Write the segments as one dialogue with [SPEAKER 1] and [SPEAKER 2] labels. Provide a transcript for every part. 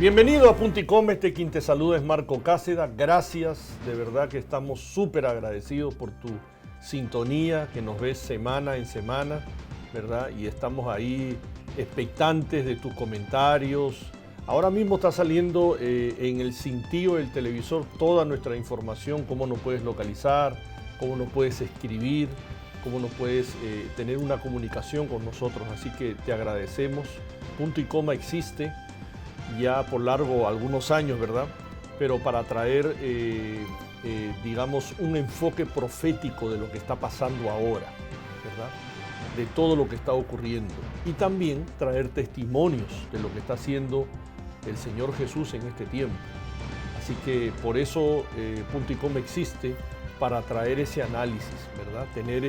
[SPEAKER 1] Bienvenido a Punto y Coma, quien te saluda es Marco Cáceda. Gracias, de verdad que estamos súper agradecidos por tu sintonía, que nos ves semana en semana, ¿verdad? Y estamos ahí expectantes de tus comentarios. Ahora mismo está saliendo en el cintillo del televisor toda nuestra información, cómo nos puedes localizar, cómo nos puedes escribir, cómo nos puedes tener una comunicación con nosotros. Así que te agradecemos. Punto y Coma existe ya por largo algunos años, ¿verdad? Pero para traer, digamos, un enfoque profético de lo que está pasando ahora, ¿verdad? De todo lo que está ocurriendo. Y también traer testimonios de lo que está haciendo el Señor Jesús en este tiempo. Así que por eso Punto y Coma existe, para traer ese análisis, ¿verdad? Tener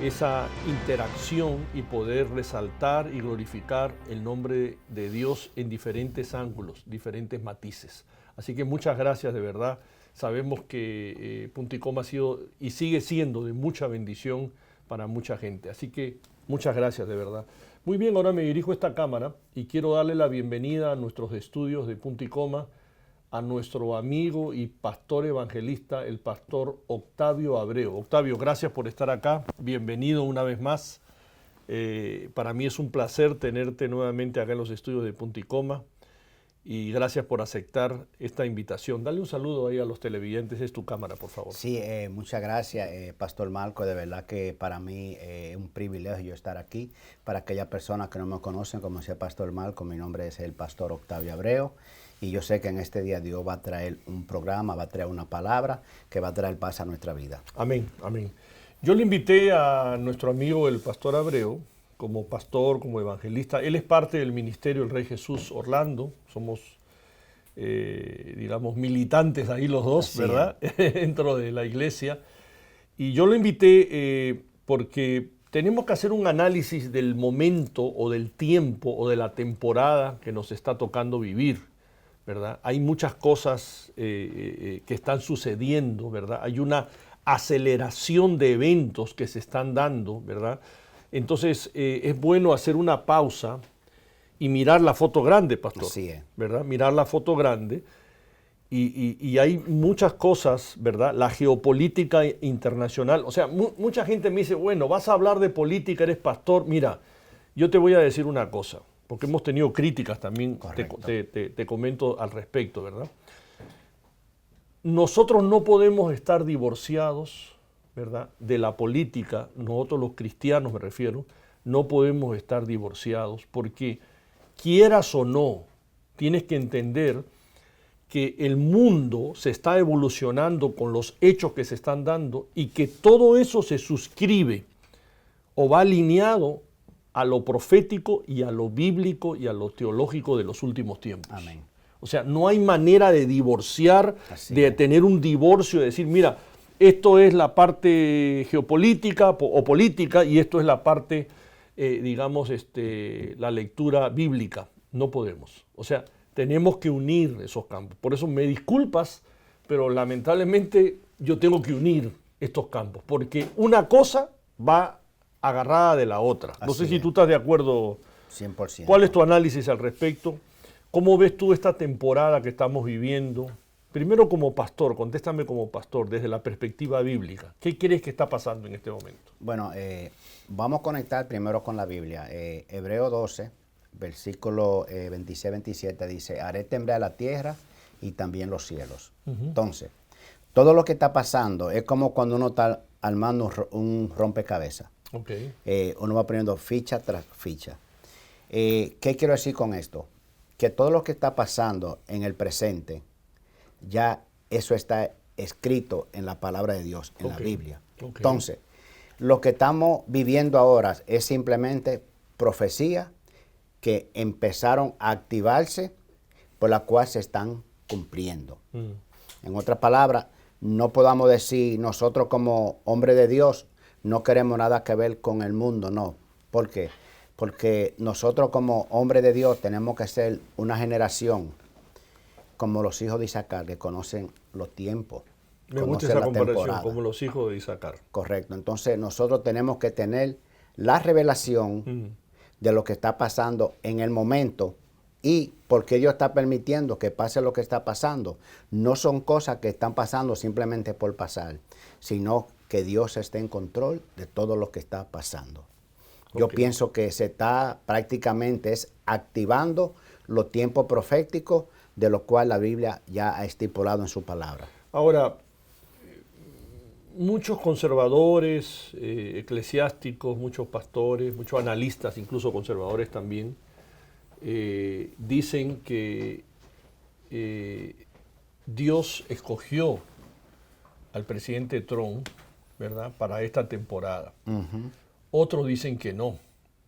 [SPEAKER 1] esa interacción y poder resaltar y glorificar el nombre de Dios en diferentes ángulos, diferentes matices. Así que muchas gracias, de verdad. Sabemos que Punto y Coma ha sido y sigue siendo de mucha bendición para mucha gente. Así que muchas gracias, de verdad. Muy bien, ahora me dirijo a esta cámara y quiero darle la bienvenida a nuestros estudios de Punto y Coma a nuestro amigo y pastor evangelista, el pastor Octavio Abreu. Octavio, gracias por estar acá. Bienvenido una vez más. Para mí es un placer tenerte nuevamente acá en los estudios de Punto y Coma. Y gracias por aceptar esta invitación. Dale un saludo ahí a los televidentes. Es tu cámara, por favor.
[SPEAKER 2] Sí, muchas gracias, Pastor Marco. De verdad que para mí es un privilegio estar aquí. Para aquellas personas que no me conocen, como sea Pastor Marco, mi nombre es el pastor Octavio Abreu. Y yo sé que en este día Dios va a traer un programa, va a traer una palabra que va a traer paz a nuestra vida.
[SPEAKER 1] Amén, amén. Yo le invité a nuestro amigo el pastor Abreu como pastor, como evangelista. Él es parte del ministerio del Rey Jesús Orlando. Somos, digamos, militantes ahí los dos, así ¿verdad? Dentro de la iglesia. Y yo lo invité porque tenemos que hacer un análisis del momento o del tiempo o de la temporada que nos está tocando vivir, ¿verdad? Hay muchas cosas que están sucediendo, ¿verdad? Hay una aceleración de eventos que se están dando, ¿verdad? Entonces es bueno hacer una pausa y mirar la foto grande, pastor.
[SPEAKER 2] Así es.
[SPEAKER 1] ¿Verdad? Mirar la foto grande y hay muchas cosas, ¿verdad? La geopolítica internacional, o sea, mucha gente me dice, bueno, vas a hablar de política, eres pastor. Mira, yo te voy a decir una cosa, porque hemos tenido críticas también, te comento al respecto, ¿verdad? Nosotros no podemos estar divorciados, ¿verdad?, de la política. Nosotros los cristianos, me refiero, no podemos estar divorciados porque, quieras o no, tienes que entender que el mundo se está evolucionando con los hechos que se están dando y que todo eso se suscribe o va alineado a lo profético y a lo bíblico y a lo teológico de los últimos tiempos.
[SPEAKER 2] Amén.
[SPEAKER 1] O sea, no hay manera de divorciar, de tener un divorcio, de decir, mira, esto es la parte geopolítica o política y esto es la parte, digamos, la lectura bíblica. No podemos. O sea, tenemos que unir esos campos. Por eso me disculpas, pero lamentablemente yo tengo que unir estos campos, porque una cosa va agarrada de la otra. No sé si tú estás de acuerdo.
[SPEAKER 2] 100%.
[SPEAKER 1] ¿Cuál es tu análisis al respecto? ¿Cómo ves tú esta temporada que estamos viviendo? Primero como pastor, contéstame como pastor, desde la perspectiva bíblica. ¿Qué crees que está pasando en este momento?
[SPEAKER 2] Bueno, vamos a conectar primero con la Biblia. Hebreo 12, versículo 26-27 dice, haré temblar la tierra y también los cielos. Entonces, todo lo que está pasando es como cuando uno está armando un rompecabezas. Uno va poniendo ficha tras ficha. ¿Qué quiero decir con esto? Que todo lo que está pasando en el presente, ya eso está escrito en la palabra de Dios, en la Biblia. Entonces, lo que estamos viviendo ahora es simplemente profecía que empezaron a activarse, por la cual se están cumpliendo. En otras palabras, no podamos decir nosotros como hombres de Dios no queremos nada que ver con el mundo, no. ¿Por qué? Porque nosotros como hombres de Dios tenemos que ser una generación como los hijos de Isaacar, que conocen los tiempos.
[SPEAKER 1] Me gusta esa comparación, como los hijos de Isaacar.
[SPEAKER 2] Correcto. Entonces nosotros tenemos que tener la revelación de lo que está pasando en el momento y por qué Dios está permitiendo que pase lo que está pasando. No son cosas que están pasando simplemente por pasar, sino que Dios está en control de todo lo que está pasando. Yo pienso que se está prácticamente activando los tiempos proféticos de los cuales la Biblia ya ha estipulado en su palabra.
[SPEAKER 1] Ahora, muchos conservadores, eclesiásticos, muchos pastores, muchos analistas, incluso conservadores también, dicen que Dios escogió al presidente Trump, ¿verdad?, para esta temporada. Otros dicen que no,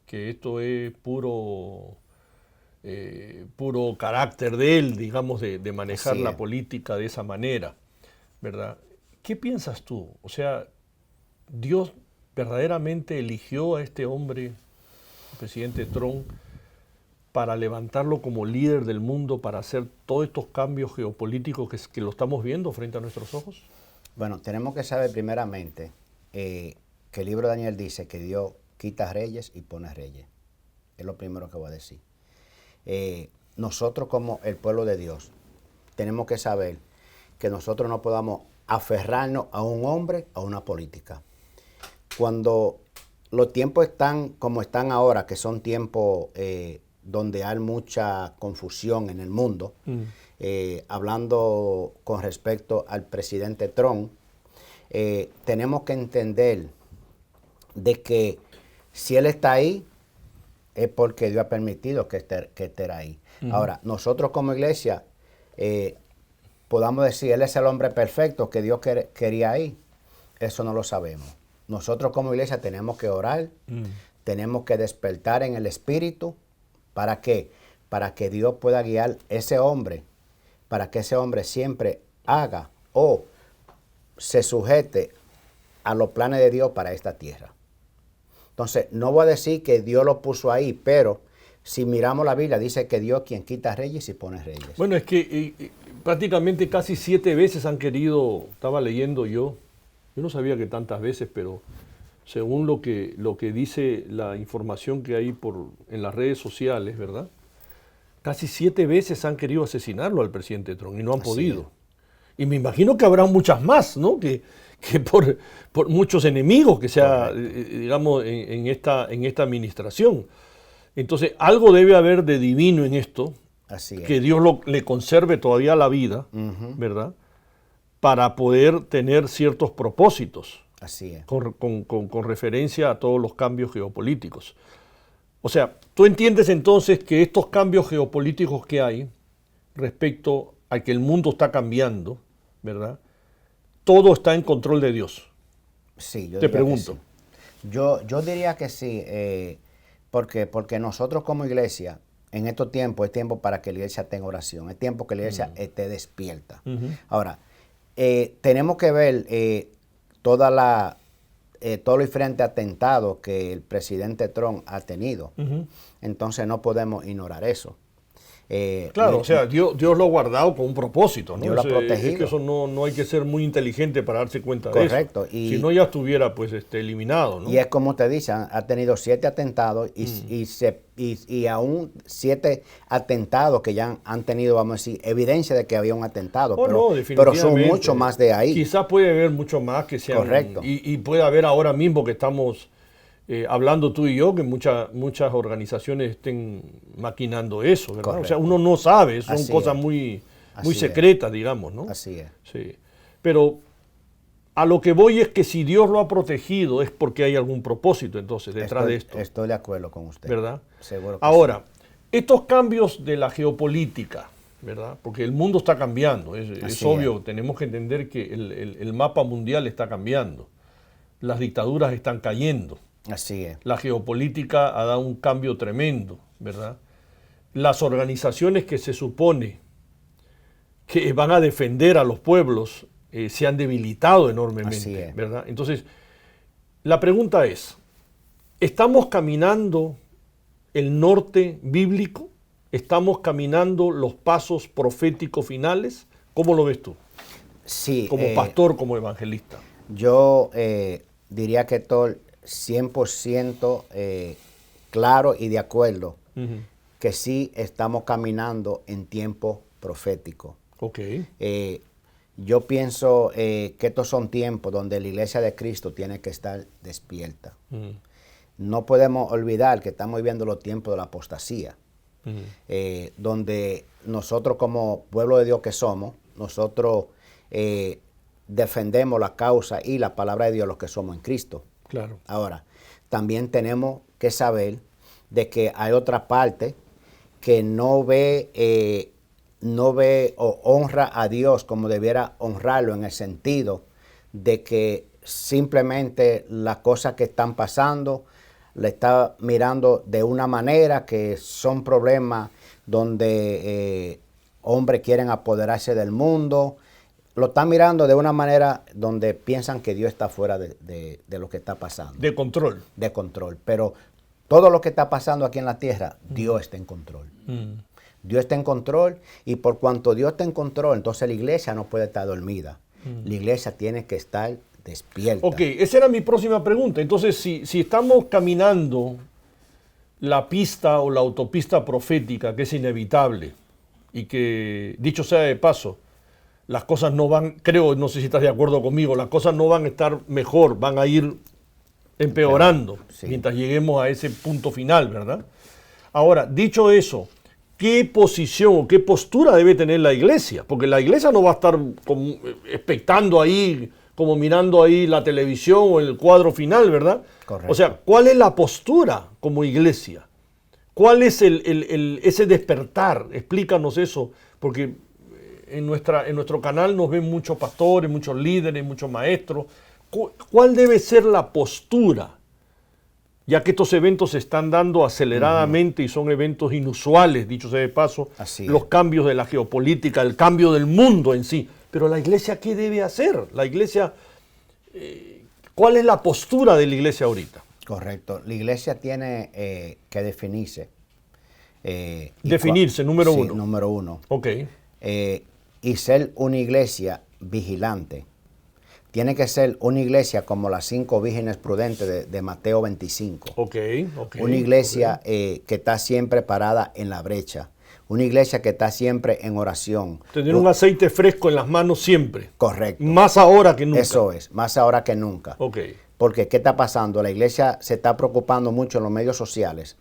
[SPEAKER 1] que esto es puro carácter de él, digamos, de manejar la política de esa manera, ¿verdad? ¿Qué piensas tú? O sea, ¿Dios verdaderamente eligió a este hombre, el presidente Trump, para levantarlo como líder del mundo, para hacer todos estos cambios geopolíticos que lo estamos viendo frente a nuestros ojos?
[SPEAKER 2] Bueno, tenemos que saber primeramente que el libro de Daniel dice que Dios quita reyes y pone reyes. Es lo primero que voy a decir. Nosotros como el pueblo de Dios tenemos que saber que nosotros no podamos aferrarnos a un hombre, a una política. Cuando los tiempos están como están ahora, que son tiempos donde hay mucha confusión en el mundo, hablando con respecto al presidente Trump, tenemos que entender de que si él está ahí, es porque Dios ha permitido que esté ahí. Ahora, nosotros como iglesia, podamos decir, él es el hombre perfecto que Dios quería ahí. Eso no lo sabemos. Nosotros como iglesia tenemos que orar, tenemos que despertar en el espíritu. ¿Para qué? Para que Dios pueda guiar ese hombre, para que ese hombre siempre haga o se sujete a los planes de Dios para esta tierra. Entonces, no voy a decir que Dios lo puso ahí, pero si miramos la Biblia, dice que Dios quien quita reyes y pone reyes.
[SPEAKER 1] Bueno, es que prácticamente casi 7 veces han querido, estaba leyendo yo no sabía que tantas veces, pero según lo que dice la información que hay en las redes sociales, ¿verdad? Casi 7 veces han querido asesinarlo al presidente Trump y no han podido. Y me imagino que habrá muchas más, ¿no? Que por muchos enemigos que sea, digamos, en esta administración. Entonces, algo debe haber de divino en esto, que Dios le conserve todavía la vida, ¿verdad?, para poder tener ciertos propósitos.
[SPEAKER 2] Así es.
[SPEAKER 1] Con referencia a todos los cambios geopolíticos. O sea, tú entiendes entonces que estos cambios geopolíticos que hay respecto a que el mundo está cambiando, ¿verdad?, todo está en control de Dios.
[SPEAKER 2] Sí, yo
[SPEAKER 1] te pregunto.
[SPEAKER 2] Sí. Yo diría que sí, porque nosotros como iglesia, en estos tiempos, es tiempo para que la iglesia tenga oración, es tiempo que la iglesia esté despierta. Ahora, tenemos que ver todos los diferentes atentados que el presidente Trump ha tenido. Entonces no podemos ignorar eso.
[SPEAKER 1] Claro, o sea, Dios lo ha guardado con un propósito, ¿no?
[SPEAKER 2] Dios lo ha protegido.
[SPEAKER 1] Es que eso no hay que ser muy inteligente para darse cuenta de eso.
[SPEAKER 2] Correcto.
[SPEAKER 1] Si no, ya estuviera pues eliminado, ¿no?
[SPEAKER 2] Y es como te dice, ha tenido 7 atentados y aún 7 atentados que ya han tenido, vamos a decir, evidencia de que había un atentado. Pero son mucho más de ahí.
[SPEAKER 1] Quizás puede haber mucho más que sean.
[SPEAKER 2] Correcto.
[SPEAKER 1] Y puede haber ahora mismo que estamos hablando tú y yo, que muchas organizaciones estén maquinando eso, ¿verdad? Correcto. O sea, uno no sabe, son cosas muy secretas, digamos, ¿no?
[SPEAKER 2] Así es.
[SPEAKER 1] Sí. Pero a lo que voy es que si Dios lo ha protegido es porque hay algún propósito entonces detrás de esto.
[SPEAKER 2] Estoy de acuerdo con usted.
[SPEAKER 1] ¿Verdad?
[SPEAKER 2] Seguro que
[SPEAKER 1] ahora, estos cambios de la geopolítica, ¿verdad? Porque el mundo está cambiando, es obvio, tenemos que entender que el mapa mundial está cambiando, las dictaduras están cayendo.
[SPEAKER 2] Así es.
[SPEAKER 1] La geopolítica ha dado un cambio tremendo, ¿verdad? Las organizaciones que se supone que van a defender a los pueblos se han debilitado enormemente, ¿verdad? Entonces, la pregunta es, ¿estamos caminando el norte bíblico? ¿Estamos caminando los pasos proféticos finales? ¿Cómo lo ves tú?
[SPEAKER 2] Sí.
[SPEAKER 1] Como pastor, como evangelista.
[SPEAKER 2] Yo diría que todo 100% claro y de acuerdo que sí estamos caminando en tiempo profético.
[SPEAKER 1] Ok.
[SPEAKER 2] Yo pienso que estos son tiempos donde la iglesia de Cristo tiene que estar despierta. No podemos olvidar que estamos viviendo los tiempos de la apostasía, donde nosotros como pueblo de Dios que somos, nosotros defendemos la causa y la palabra de Dios, los que somos en Cristo.
[SPEAKER 1] Claro.
[SPEAKER 2] Ahora, también tenemos que saber de que hay otra parte que no ve o honra a Dios como debiera honrarlo, en el sentido de que simplemente las cosas que están pasando le está mirando de una manera que son problemas donde hombres quieren apoderarse del mundo. Lo están mirando de una manera donde piensan que Dios está fuera de lo que está pasando.
[SPEAKER 1] De control.
[SPEAKER 2] De control. Pero todo lo que está pasando aquí en la tierra, Dios está en control. Dios está en control, y por cuanto Dios está en control, entonces la iglesia no puede estar dormida. La iglesia tiene que estar despierta.
[SPEAKER 1] Ok, esa era mi próxima pregunta. Entonces, si estamos caminando la pista o la autopista profética, que es inevitable, y que, dicho sea de paso, las cosas no van, creo, no sé si estás de acuerdo conmigo, las cosas no van a estar mejor, van a ir empeorando, sí, mientras lleguemos a ese punto final, ¿verdad? Ahora, dicho eso, ¿qué posición o qué postura debe tener la iglesia? Porque la iglesia no va a estar expectando ahí, como mirando ahí la televisión o el cuadro final, ¿verdad?
[SPEAKER 2] Correcto.
[SPEAKER 1] O sea, ¿cuál es la postura como iglesia? ¿Cuál es ese despertar? Explícanos eso, porque en nuestro canal nos ven muchos pastores, muchos líderes, muchos maestros. ¿Cuál debe ser la postura? Ya que estos eventos se están dando aceleradamente y son eventos inusuales, dicho sea de paso, los cambios de la geopolítica, el cambio del mundo en sí. Pero la iglesia, ¿qué debe hacer? La iglesia, ¿cuál es la postura de la iglesia ahorita?
[SPEAKER 2] Correcto. La iglesia tiene que definirse.
[SPEAKER 1] Definirse, número uno.
[SPEAKER 2] Sí, número uno.
[SPEAKER 1] Ok.
[SPEAKER 2] Y ser una iglesia vigilante. Tiene que ser una iglesia como las 5 vírgenes prudentes de Mateo 25.
[SPEAKER 1] Okay.
[SPEAKER 2] Una iglesia que está siempre parada en la brecha. Una iglesia que está siempre en oración.
[SPEAKER 1] Tener un aceite fresco en las manos siempre.
[SPEAKER 2] Correcto.
[SPEAKER 1] Más ahora que nunca.
[SPEAKER 2] Eso es, más ahora que nunca.
[SPEAKER 1] Okay.
[SPEAKER 2] Porque ¿qué está pasando? La iglesia se está preocupando mucho en los medios sociales.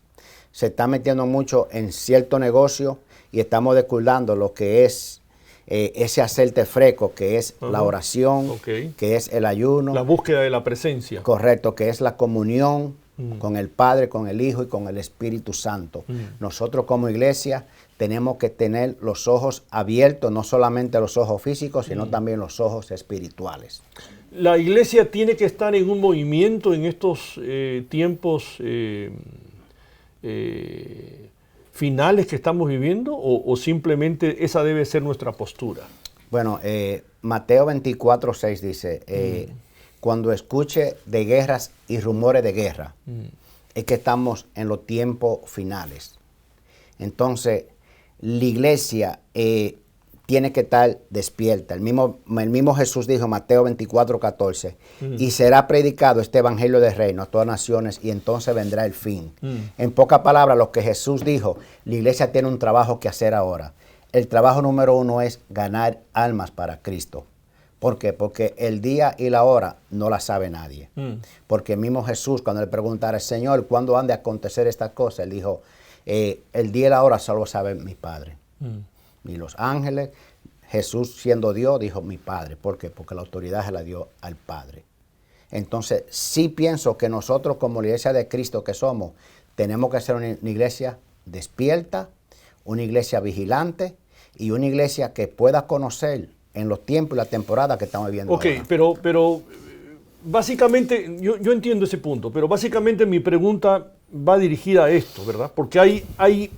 [SPEAKER 2] Se está metiendo mucho en cierto negocio y estamos descuidando lo que es ese aceite fresco, que es la oración, que es el ayuno.
[SPEAKER 1] La búsqueda de la presencia.
[SPEAKER 2] Correcto, que es la comunión con el Padre, con el Hijo y con el Espíritu Santo. Nosotros como iglesia tenemos que tener los ojos abiertos, no solamente los ojos físicos, sino también los ojos espirituales.
[SPEAKER 1] La iglesia tiene que estar en un movimiento en estos tiempos finales que estamos viviendo, o simplemente esa debe ser nuestra postura.
[SPEAKER 2] Bueno, Mateo 24:6 dice, cuando escuche de guerras y rumores de guerra, es que estamos en los tiempos finales. Entonces, la iglesia tiene que estar despierta. El mismo Jesús dijo, Mateo 24:14, y será predicado este evangelio del reino a todas naciones, y entonces vendrá el fin. En pocas palabras, lo que Jesús dijo, la iglesia tiene un trabajo que hacer ahora. El trabajo número uno es ganar almas para Cristo. ¿Por qué? Porque el día y la hora no la sabe nadie. Porque el mismo Jesús, cuando le preguntara, Señor, ¿cuándo han de acontecer estas cosas? Él dijo, el día y la hora solo sabe mi Padre. Ni los ángeles. Jesús, siendo Dios, dijo mi Padre. ¿Por qué? Porque la autoridad se la dio al Padre. Entonces, sí pienso que nosotros como la iglesia de Cristo que somos, tenemos que ser una iglesia despierta, una iglesia vigilante y una iglesia que pueda conocer en los tiempos y la temporada que estamos viviendo ahora.
[SPEAKER 1] pero básicamente, yo entiendo ese punto, pero básicamente mi pregunta va dirigida a esto, ¿verdad? Porque hay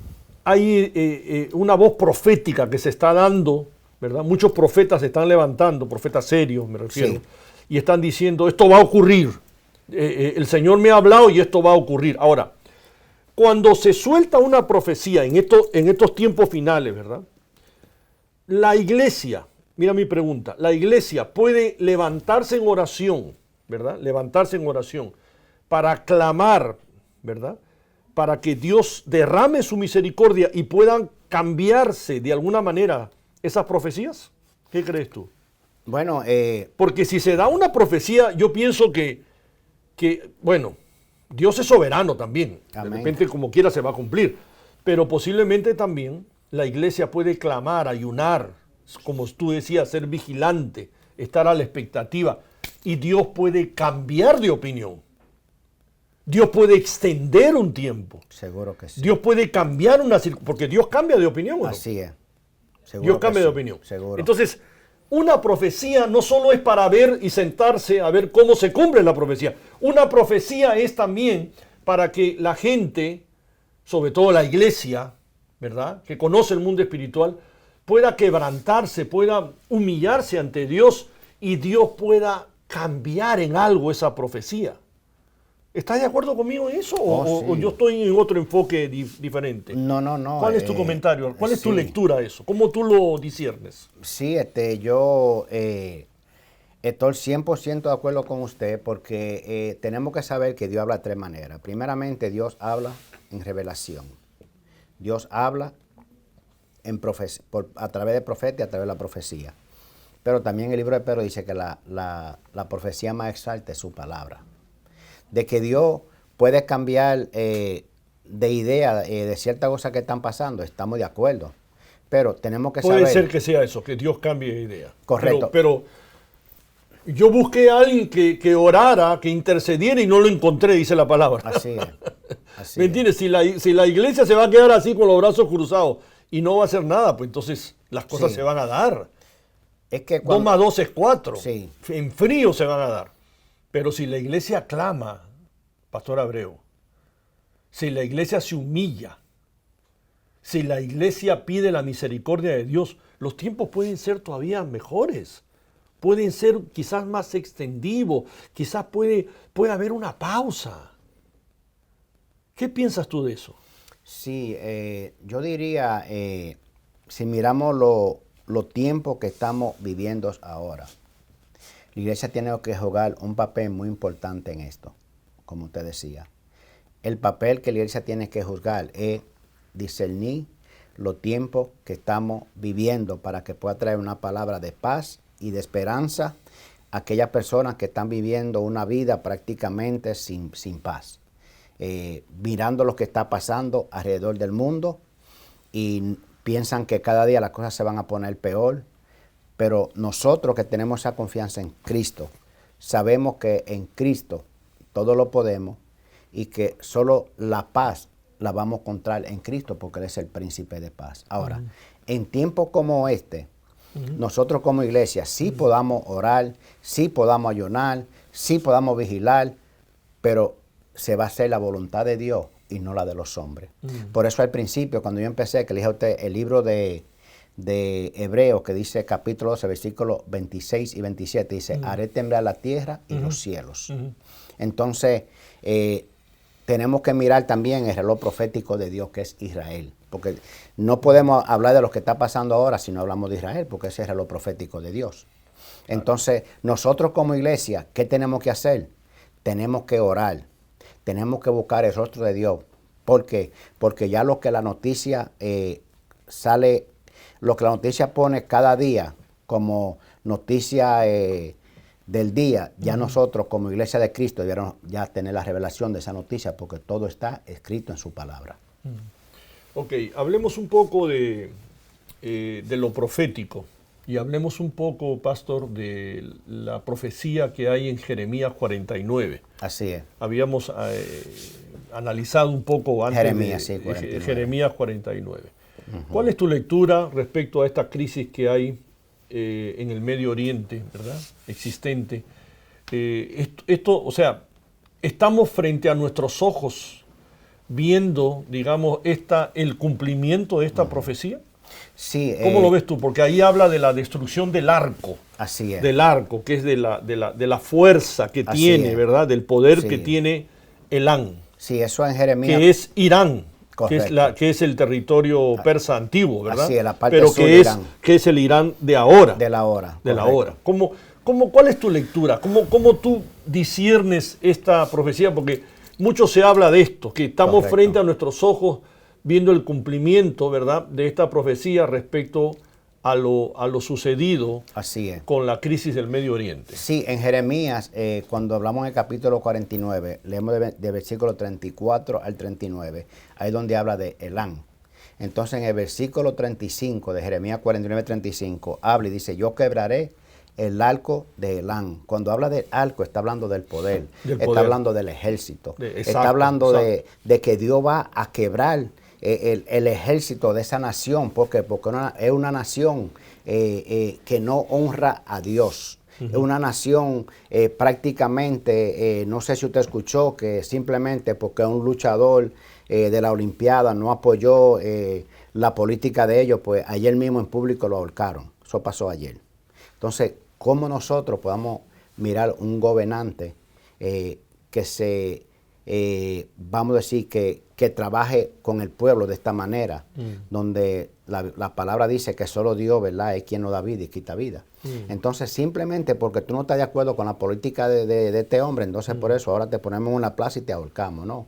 [SPEAKER 1] una voz profética que se está dando, ¿verdad? Muchos profetas se están levantando, profetas serios me refiero, sí, y están diciendo, esto va a ocurrir, el Señor me ha hablado y esto va a ocurrir. Ahora, cuando se suelta una profecía en estos tiempos finales, ¿verdad? La iglesia, mira mi pregunta, la iglesia puede levantarse en oración, ¿verdad? Levantarse en oración para clamar, ¿verdad? para que Dios derrame su misericordia y puedan cambiarse de alguna manera esas profecías? ¿Qué crees tú?
[SPEAKER 2] Bueno,
[SPEAKER 1] porque si se da una profecía, yo pienso que bueno, Dios es soberano también.
[SPEAKER 2] Amén.
[SPEAKER 1] De repente, como quiera, se va a cumplir. Pero posiblemente también la iglesia puede clamar, ayunar, como tú decías, ser vigilante, estar a la expectativa. Y Dios puede cambiar de opinión. Dios puede extender un tiempo.
[SPEAKER 2] seguro que sí.
[SPEAKER 1] Dios puede cambiar una circunstancia, porque Dios cambia de opinión, ¿o no?
[SPEAKER 2] Así es.
[SPEAKER 1] Dios cambia de
[SPEAKER 2] sí,
[SPEAKER 1] opinión.
[SPEAKER 2] seguro.
[SPEAKER 1] Entonces, una profecía no solo es para ver y sentarse a ver cómo se cumple la profecía. Una profecía es también para que la gente, sobre todo la iglesia, ¿verdad?, que conoce el mundo espiritual, pueda quebrantarse, pueda humillarse ante Dios y Dios pueda cambiar en algo esa profecía. ¿Estás de acuerdo conmigo en eso? ¿O
[SPEAKER 2] Sí.
[SPEAKER 1] yo estoy en otro enfoque diferente?
[SPEAKER 2] No.
[SPEAKER 1] ¿Cuál es tu comentario? ¿Cuál es tu
[SPEAKER 2] sí.
[SPEAKER 1] lectura de eso? ¿Cómo tú lo disciernes?
[SPEAKER 2] Sí, yo estoy 100% de acuerdo con usted porque tenemos que saber que Dios habla de tres maneras. Primeramente, Dios habla en revelación. Dios habla a través de profeta y a través de la profecía. Pero también el libro de Pedro dice que la profecía más exalta es su palabra. De que Dios puede cambiar de idea de ciertas cosas que están pasando, estamos de acuerdo. Pero tenemos que saber...
[SPEAKER 1] Puede ser que sea eso, que Dios cambie de idea.
[SPEAKER 2] Correcto.
[SPEAKER 1] Pero yo busqué a alguien que orara, que intercediera y no lo encontré, dice la palabra.
[SPEAKER 2] Así es. Así
[SPEAKER 1] ¿Me entiendes? Si la iglesia se va a quedar así con los brazos cruzados y no va a hacer nada, pues entonces las cosas
[SPEAKER 2] Sí.
[SPEAKER 1] se van a dar.
[SPEAKER 2] Es que
[SPEAKER 1] 2 más 2 es 4.
[SPEAKER 2] Sí.
[SPEAKER 1] En frío se van a dar. Pero si la iglesia clama, Pastor Abreu, si la iglesia se humilla, si la iglesia pide la misericordia de Dios, los tiempos pueden ser todavía mejores. Pueden ser quizás más extendidos, quizás puede haber una pausa. ¿Qué piensas tú de eso?
[SPEAKER 2] Sí, yo diría, si miramos los tiempos que estamos viviendo ahora, la iglesia tiene que jugar un papel muy importante en esto, como usted decía. El papel que la iglesia tiene que juzgar es discernir los tiempos que estamos viviendo para que pueda traer una palabra de paz y de esperanza a aquellas personas que están viviendo una vida prácticamente sin paz. Mirando lo que está pasando alrededor del mundo y piensan que cada día las cosas se van a poner peor, pero nosotros que tenemos esa confianza en Cristo, sabemos que en Cristo todo lo podemos y que solo la paz la vamos a encontrar en Cristo porque Él es el príncipe de paz. Ahora, en tiempos como este, nosotros como iglesia sí podamos orar, sí podamos ayunar, sí podamos vigilar, pero se va a hacer la voluntad de Dios y no la de los hombres. Por eso al principio, cuando yo empecé, que le dije a usted el libro de Hebreos, que dice capítulo 12, versículos 26 y 27, dice, haré temblar la tierra y los cielos. Entonces, tenemos que mirar también el reloj profético de Dios, que es Israel. Porque no podemos hablar de lo que está pasando ahora si no hablamos de Israel, porque ese es el reloj profético de Dios. Entonces, nosotros como iglesia, ¿qué tenemos que hacer? Tenemos que orar. Tenemos que buscar el rostro de Dios. ¿Por qué? Porque ya lo que la noticia sale, lo que la noticia pone cada día como noticia del día, ya nosotros como iglesia de Cristo debemos ya tener la revelación de esa noticia porque todo está escrito en su palabra.
[SPEAKER 1] Ok, hablemos un poco de lo profético y hablemos un poco, Pastor, de la profecía que hay en Jeremías 49.
[SPEAKER 2] Así es.
[SPEAKER 1] Habíamos analizado un poco antes
[SPEAKER 2] Jeremías,
[SPEAKER 1] de
[SPEAKER 2] 49.
[SPEAKER 1] Jeremías 49. ¿Cuál es tu lectura respecto a esta crisis que hay en el Medio Oriente, ¿verdad?, existente? Esto, o sea, estamos frente a nuestros ojos viendo, digamos, el cumplimiento de esta profecía.
[SPEAKER 2] Sí,
[SPEAKER 1] ¿Cómo lo ves tú? Porque ahí habla de la destrucción del arco.
[SPEAKER 2] Así es.
[SPEAKER 1] Del arco, que es de la fuerza que
[SPEAKER 2] Así
[SPEAKER 1] tiene,
[SPEAKER 2] es.
[SPEAKER 1] ¿verdad? Del poder
[SPEAKER 2] Sí.
[SPEAKER 1] que tiene Elán,
[SPEAKER 2] Sí, eso en Jeremías.
[SPEAKER 1] que es Irán,
[SPEAKER 2] Correcto.
[SPEAKER 1] que es el territorio persa antiguo, ¿verdad?
[SPEAKER 2] Así es, la parte
[SPEAKER 1] pero
[SPEAKER 2] sur de
[SPEAKER 1] que es,
[SPEAKER 2] Irán.
[SPEAKER 1] que es el Irán de ahora.
[SPEAKER 2] De la hora.
[SPEAKER 1] De la
[SPEAKER 2] correcto.
[SPEAKER 1] hora. ¿Cuál es tu lectura? ¿Cómo tú disciernes esta profecía? Porque mucho se habla de esto, que estamos
[SPEAKER 2] Correcto.
[SPEAKER 1] frente a nuestros ojos viendo el cumplimiento, ¿verdad?, de esta profecía respecto a lo sucedido
[SPEAKER 2] Así es.
[SPEAKER 1] con la crisis del Medio Oriente.
[SPEAKER 2] Sí, en Jeremías, cuando hablamos en el capítulo 49, leemos de versículo 34 al 39, ahí es donde habla de Elán. Entonces, en el versículo 35 de Jeremías 49, 35, habla y dice, yo quebraré el arco de Elán. Cuando habla del arco, está hablando del poder, está hablando del ejército, está hablando de que Dios va a quebrar el ejército de esa nación. ¿Por qué? Porque es una nación que no honra a Dios. Es una nación prácticamente, no sé si usted escuchó, que simplemente porque un luchador de la Olimpiada no apoyó la política de ellos, pues ayer mismo en público lo ahorcaron. Eso pasó ayer. Entonces, ¿cómo nosotros podamos mirar un gobernante que se, vamos a decir, que trabaje con el pueblo de esta manera, donde la palabra dice que solo Dios, ¿verdad?, es quien nos da vida y quita vida? Entonces, simplemente porque tú no estás de acuerdo con la política de este hombre, entonces por eso ahora te ponemos en una plaza y te ahorcamos, ¿no?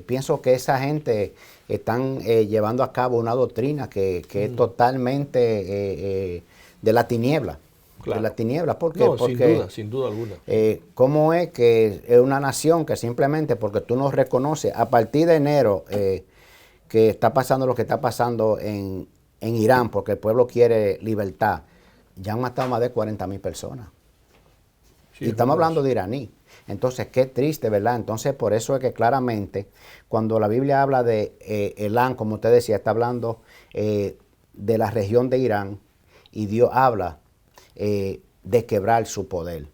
[SPEAKER 2] Pienso que esa gente están llevando a cabo una doctrina que es totalmente de la tiniebla.
[SPEAKER 1] Claro.
[SPEAKER 2] De la tiniebla. ¿Por qué?
[SPEAKER 1] No,
[SPEAKER 2] porque,
[SPEAKER 1] sin duda alguna.
[SPEAKER 2] ¿Cómo es que es una nación que simplemente porque tú no reconoces, a partir de enero, que está pasando lo que está pasando en Irán, porque el pueblo quiere libertad, ya han matado más de 40,000 personas. Sí, y estamos hablando de iraní. Entonces, qué triste, ¿verdad? Entonces, por eso es que claramente, cuando la Biblia habla de Elán, como usted decía, está hablando de la región de Irán, y Dios habla de quebrar su poder.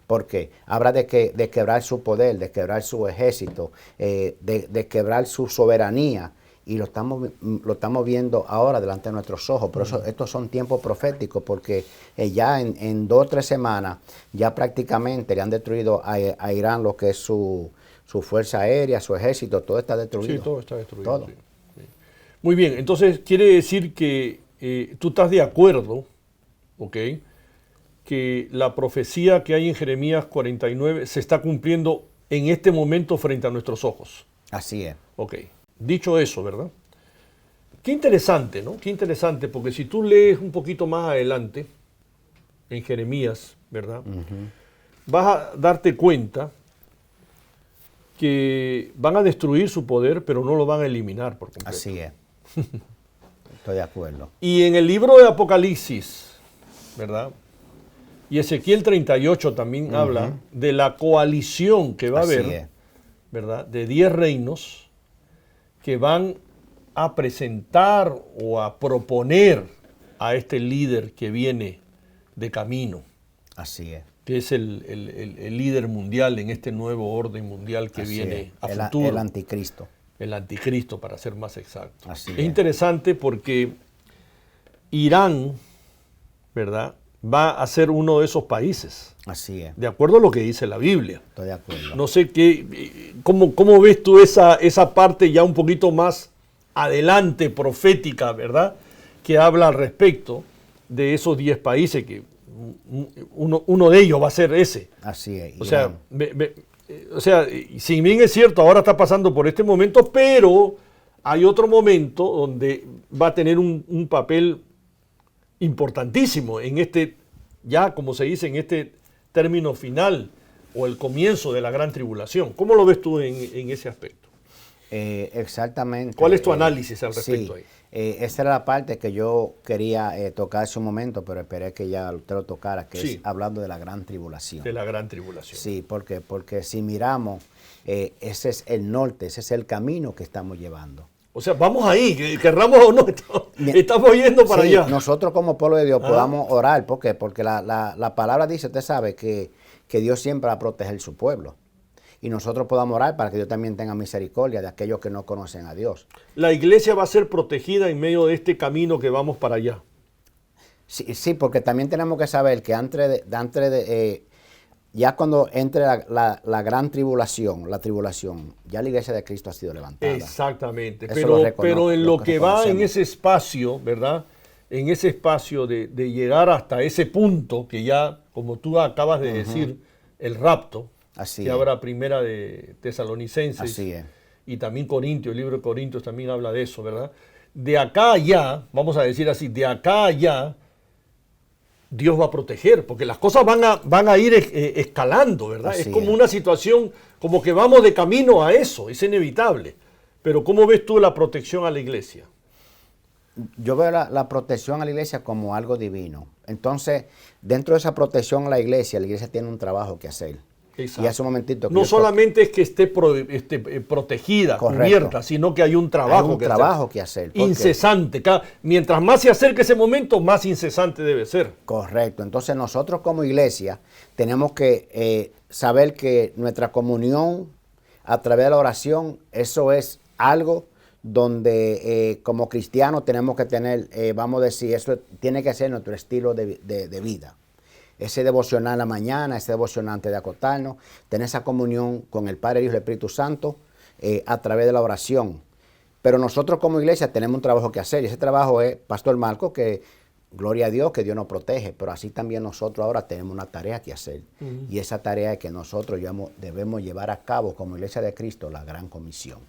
[SPEAKER 2] ¿Por qué? Habla de quebrar su poder, de quebrar su ejército, de quebrar su soberanía. Y lo estamos viendo ahora delante de nuestros ojos. Por eso estos son tiempos proféticos, porque ya en 2 o 3 semanas, ya prácticamente le han destruido a Irán lo que es su fuerza aérea, su ejército, todo está destruido.
[SPEAKER 1] Sí, todo está destruido.
[SPEAKER 2] Todo.
[SPEAKER 1] Sí. Muy bien, entonces quiere decir que tú estás de acuerdo, ¿ok?, que la profecía que hay en Jeremías 49 se está cumpliendo en este momento frente a nuestros ojos.
[SPEAKER 2] Así es.
[SPEAKER 1] Ok. Dicho eso, ¿verdad? Qué interesante, ¿no? Qué interesante, porque si tú lees un poquito más adelante, en Jeremías, ¿verdad?, vas a darte cuenta que van a destruir su poder, pero no lo van a eliminar por completo.
[SPEAKER 2] Así es. Estoy de acuerdo.
[SPEAKER 1] Y en el libro de Apocalipsis, ¿verdad?, y Ezequiel 38 también habla de la coalición que va a haber, ¿verdad?, de 10 reinos que van a presentar o a proponer a este líder que viene de camino.
[SPEAKER 2] Así es.
[SPEAKER 1] Que es el líder mundial en este nuevo orden mundial que viene a futuro.
[SPEAKER 2] El anticristo.
[SPEAKER 1] El anticristo, para ser más exacto.
[SPEAKER 2] Así
[SPEAKER 1] es interesante porque Irán, ¿verdad?, va a ser uno de esos países.
[SPEAKER 2] Así es.
[SPEAKER 1] De acuerdo a lo que dice la Biblia.
[SPEAKER 2] Estoy de acuerdo.
[SPEAKER 1] No sé cómo ves tú esa parte ya un poquito más adelante, profética, ¿verdad?, que habla al respecto de esos 10 países, que uno de ellos va a ser ese.
[SPEAKER 2] Así es.
[SPEAKER 1] O sea, si bien es cierto, ahora está pasando por este momento, pero hay otro momento donde va a tener un papel importantísimo en este, ya como se dice, en este término final o el comienzo de la gran tribulación. ¿Cómo lo ves tú en ese aspecto?
[SPEAKER 2] Exactamente.
[SPEAKER 1] ¿Cuál es tu análisis al respecto
[SPEAKER 2] sí,
[SPEAKER 1] ahí?
[SPEAKER 2] Esa era la parte que yo quería tocar hace un momento, pero esperé que ya usted lo tocara, que es hablando de la gran tribulación.
[SPEAKER 1] De la gran tribulación.
[SPEAKER 2] Sí, porque si miramos, ese es el norte, ese es el camino que estamos llevando.
[SPEAKER 1] O sea, vamos ahí, querramos o no, estamos yendo para allá.
[SPEAKER 2] Nosotros como pueblo de Dios podamos orar. ¿Por qué? Porque la palabra dice, usted sabe, que Dios siempre va a proteger su pueblo. Y nosotros podamos orar para que Dios también tenga misericordia de aquellos que no conocen a Dios.
[SPEAKER 1] La iglesia va a ser protegida en medio de este camino que vamos para allá.
[SPEAKER 2] Sí, porque también tenemos que saber que ya cuando entre la gran tribulación, ya la iglesia de Cristo ha sido levantada.
[SPEAKER 1] Exactamente, pero en lo que va en ese espacio, ¿verdad?, en ese espacio de llegar hasta ese punto que ya, como tú acabas de decir, el rapto,
[SPEAKER 2] Así
[SPEAKER 1] que
[SPEAKER 2] es.
[SPEAKER 1] habla primera de Tesalonicenses.
[SPEAKER 2] Así es.
[SPEAKER 1] Y también Corintios, el libro de Corintios también habla de eso, ¿verdad? De acá a allá, vamos a decir así, de acá a allá, Dios va a proteger, porque las cosas van a ir escalando, ¿verdad?
[SPEAKER 2] Así
[SPEAKER 1] es como
[SPEAKER 2] es.
[SPEAKER 1] una situación, como que vamos de camino a eso, es inevitable. Pero ¿cómo ves tú la protección a la iglesia?
[SPEAKER 2] Yo veo la protección a la iglesia como algo divino. Entonces, dentro de esa protección a la iglesia tiene un trabajo que hacer.
[SPEAKER 1] Exacto.
[SPEAKER 2] Y hace un momentito que
[SPEAKER 1] no
[SPEAKER 2] yo
[SPEAKER 1] solamente es que esté protegida,
[SPEAKER 2] Correcto.
[SPEAKER 1] cubierta, sino que hay un trabajo,
[SPEAKER 2] que hacer. Porque
[SPEAKER 1] incesante. Mientras más se acerque ese momento, más incesante debe ser.
[SPEAKER 2] Correcto. Entonces nosotros como iglesia tenemos que saber que nuestra comunión a través de la oración, eso es algo donde como cristianos tenemos que tener, vamos a decir, eso tiene que ser nuestro estilo de vida. Ese devocional en la mañana, ese devocional antes de acostarnos, tener esa comunión con el Padre, el Hijo y el Espíritu Santo a través de la oración. Pero nosotros como iglesia tenemos un trabajo que hacer y ese trabajo es, Pastor Marco, que gloria a Dios que Dios nos protege, pero así también nosotros ahora tenemos una tarea que hacer. Y esa tarea es que nosotros debemos llevar a cabo como Iglesia de Cristo la Gran Comisión.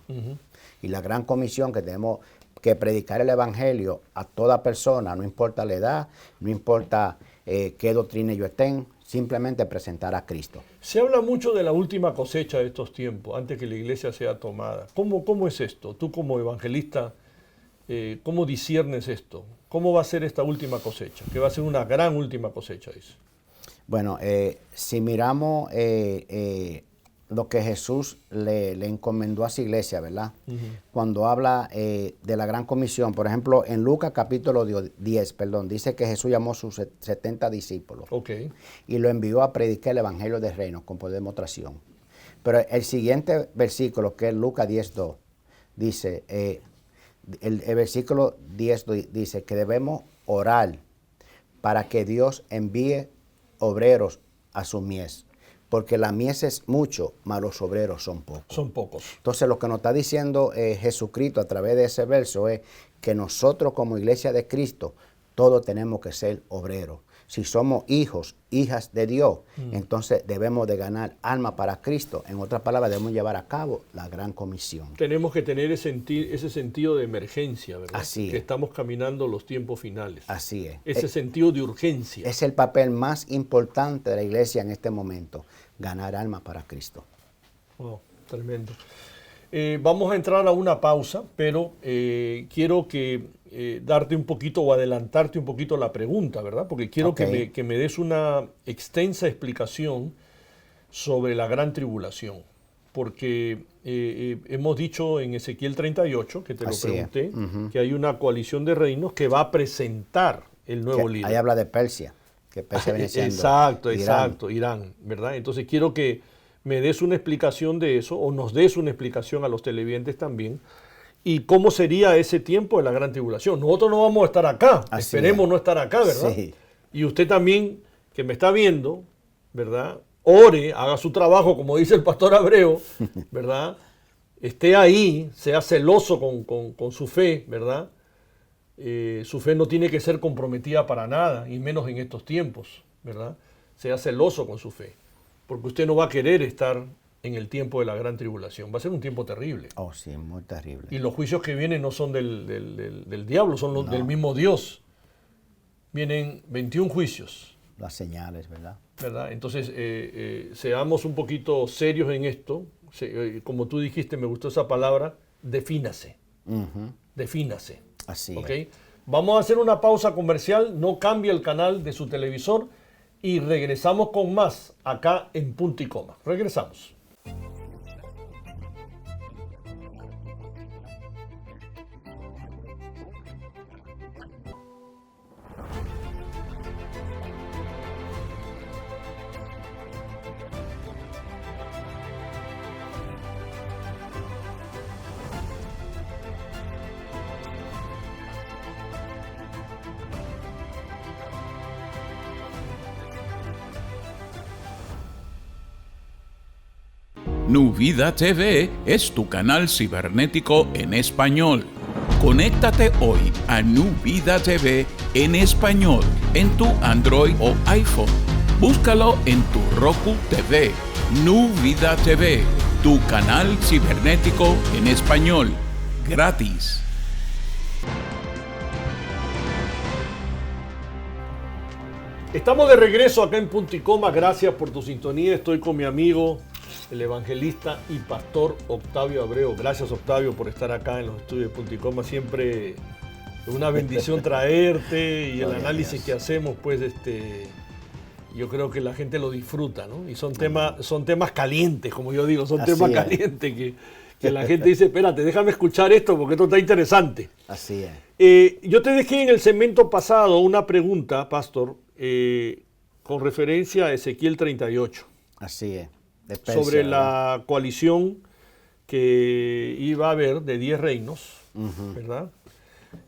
[SPEAKER 2] Y la Gran Comisión que tenemos que predicar el Evangelio a toda persona, no importa la edad, no importa qué doctrina ellos estén, simplemente presentar a Cristo.
[SPEAKER 1] Se habla mucho de la última cosecha de estos tiempos, antes que la iglesia sea tomada. ¿Cómo es esto? Tú como evangelista, ¿cómo disciernes esto? ¿Cómo va a ser esta última cosecha? Que va a ser una gran última cosecha, dice.
[SPEAKER 2] Bueno, si miramos lo que Jesús le encomendó a su iglesia, ¿verdad? Cuando habla de la gran comisión, por ejemplo, en Lucas capítulo 10, dice que Jesús llamó a sus 70 discípulos y lo envió a predicar el evangelio del reino con poder de demostración. Pero el siguiente versículo, que es Lucas 10:2, dice, el versículo 10 dice que debemos orar para que Dios envíe obreros a su mies. Porque la mies es mucho, mas los obreros son pocos.
[SPEAKER 1] Son pocos.
[SPEAKER 2] Entonces lo que nos está diciendo Jesucristo a través de ese verso es que nosotros como iglesia de Cristo, todos tenemos que ser obreros. Si somos hijos, hijas de Dios, entonces debemos de ganar alma para Cristo. En otras palabras, debemos llevar a cabo la gran comisión.
[SPEAKER 1] Tenemos que tener ese sentido de emergencia, ¿verdad?
[SPEAKER 2] Así es.
[SPEAKER 1] Que estamos caminando los tiempos finales.
[SPEAKER 2] Así es.
[SPEAKER 1] Ese sentido de urgencia.
[SPEAKER 2] Es el papel más importante de la iglesia en este momento, ganar alma para Cristo.
[SPEAKER 1] Wow, tremendo. Vamos a entrar a una pausa, pero quiero darte un poquito o adelantarte un poquito la pregunta, ¿verdad? Porque quiero que me des una extensa explicación sobre la gran tribulación. Porque hemos dicho en Ezequiel 38, que te lo pregunté, que hay una coalición de reinos que va a presentar el nuevo líder.
[SPEAKER 2] Ahí habla de Persia, que Persia viene siendo
[SPEAKER 1] Exacto, Irán, ¿verdad? Entonces quiero que me des una explicación de eso, o nos des una explicación a los televidentes también, y cómo sería ese tiempo de la gran tribulación. Nosotros no vamos a estar acá, esperemos no estar acá, ¿verdad?
[SPEAKER 2] Sí.
[SPEAKER 1] Y usted también, que me está viendo, ¿verdad? Ore, haga su trabajo, como dice el pastor Abreu, ¿verdad? Esté ahí, sea celoso con su fe, ¿verdad? Su fe no tiene que ser comprometida para nada, y menos en estos tiempos, ¿verdad? Sea celoso con su fe, porque usted no va a querer estar en el tiempo de la gran tribulación. Va a ser un tiempo terrible.
[SPEAKER 2] Oh, sí, muy terrible.
[SPEAKER 1] Y los juicios que vienen no son del diablo, son los del mismo Dios. Vienen 21 juicios.
[SPEAKER 2] Las señales, ¿verdad?
[SPEAKER 1] Entonces, seamos un poquito serios en esto. Como tú dijiste, me gustó esa palabra, defínase. Defínase.
[SPEAKER 2] Así
[SPEAKER 1] es. Vamos a hacer una pausa comercial, no cambie el canal de su televisor y regresamos con más acá en Punto y Coma. Regresamos.
[SPEAKER 3] Nuvida TV es tu canal cibernético en español. Conéctate hoy a Nuvida TV en español en tu Android o iPhone. Búscalo en tu Roku TV Nu Vida TV, tu canal cibernético en español, gratis.
[SPEAKER 1] Estamos de regreso acá en Punto y Coma. Gracias por tu sintonía. Estoy con mi amigo, el evangelista y pastor Octavio Abreu. Gracias, Octavio, por estar acá en los estudios de Punto y Coma. Siempre es una bendición traerte y el análisis que hacemos, pues, yo creo que la gente lo disfruta, ¿no? Y son temas calientes, como yo digo, son temas calientes que la gente dice, espérate, déjame escuchar esto porque esto está interesante.
[SPEAKER 2] Así es.
[SPEAKER 1] Yo te dejé en el segmento pasado una pregunta, pastor, con referencia a Ezequiel 38.
[SPEAKER 2] Así es.
[SPEAKER 1] Sobre la coalición que iba a haber de 10 reinos, ¿verdad?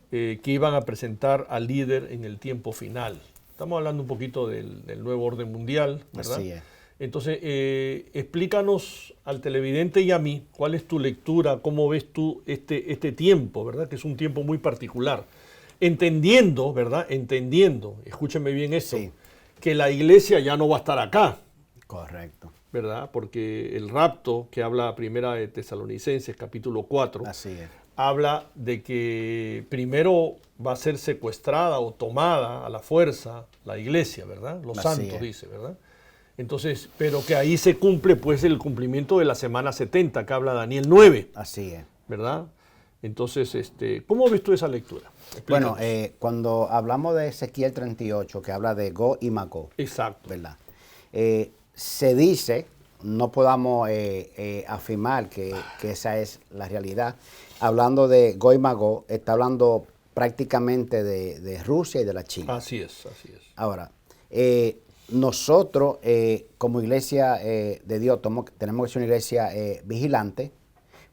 [SPEAKER 1] Que iban a presentar al líder en el tiempo final. Estamos hablando un poquito del nuevo orden mundial, ¿verdad?
[SPEAKER 2] Así es.
[SPEAKER 1] Entonces, explícanos al televidente y a mí, ¿cuál es tu lectura? ¿Cómo ves tú este tiempo, ¿verdad? Que es un tiempo muy particular. Entendiendo, ¿verdad? Entendiendo, escúcheme bien esto, que la iglesia ya no va a estar acá.
[SPEAKER 2] Correcto.
[SPEAKER 1] ¿Verdad? Porque el rapto que habla Primera de Tesalonicenses, capítulo 4,
[SPEAKER 2] así es,
[SPEAKER 1] habla de que primero va a ser secuestrada o tomada a la fuerza la iglesia, ¿verdad? Los santos, dice, ¿verdad? Entonces, pero que ahí se cumple pues el cumplimiento de la semana 70 que habla Daniel 9.
[SPEAKER 2] Así es.
[SPEAKER 1] ¿Verdad? Entonces, ¿cómo ves tú esa lectura?
[SPEAKER 2] Explícanos. Bueno, cuando hablamos de Ezequiel 38, que habla de Gog y Magog.
[SPEAKER 1] Exacto.
[SPEAKER 2] ¿Verdad? Se dice, no podamos afirmar que esa es la realidad. Hablando de Gog y Magog, está hablando prácticamente de Rusia y de la China.
[SPEAKER 1] Así es, así es.
[SPEAKER 2] Ahora, nosotros como iglesia de Dios tenemos que ser una iglesia vigilante.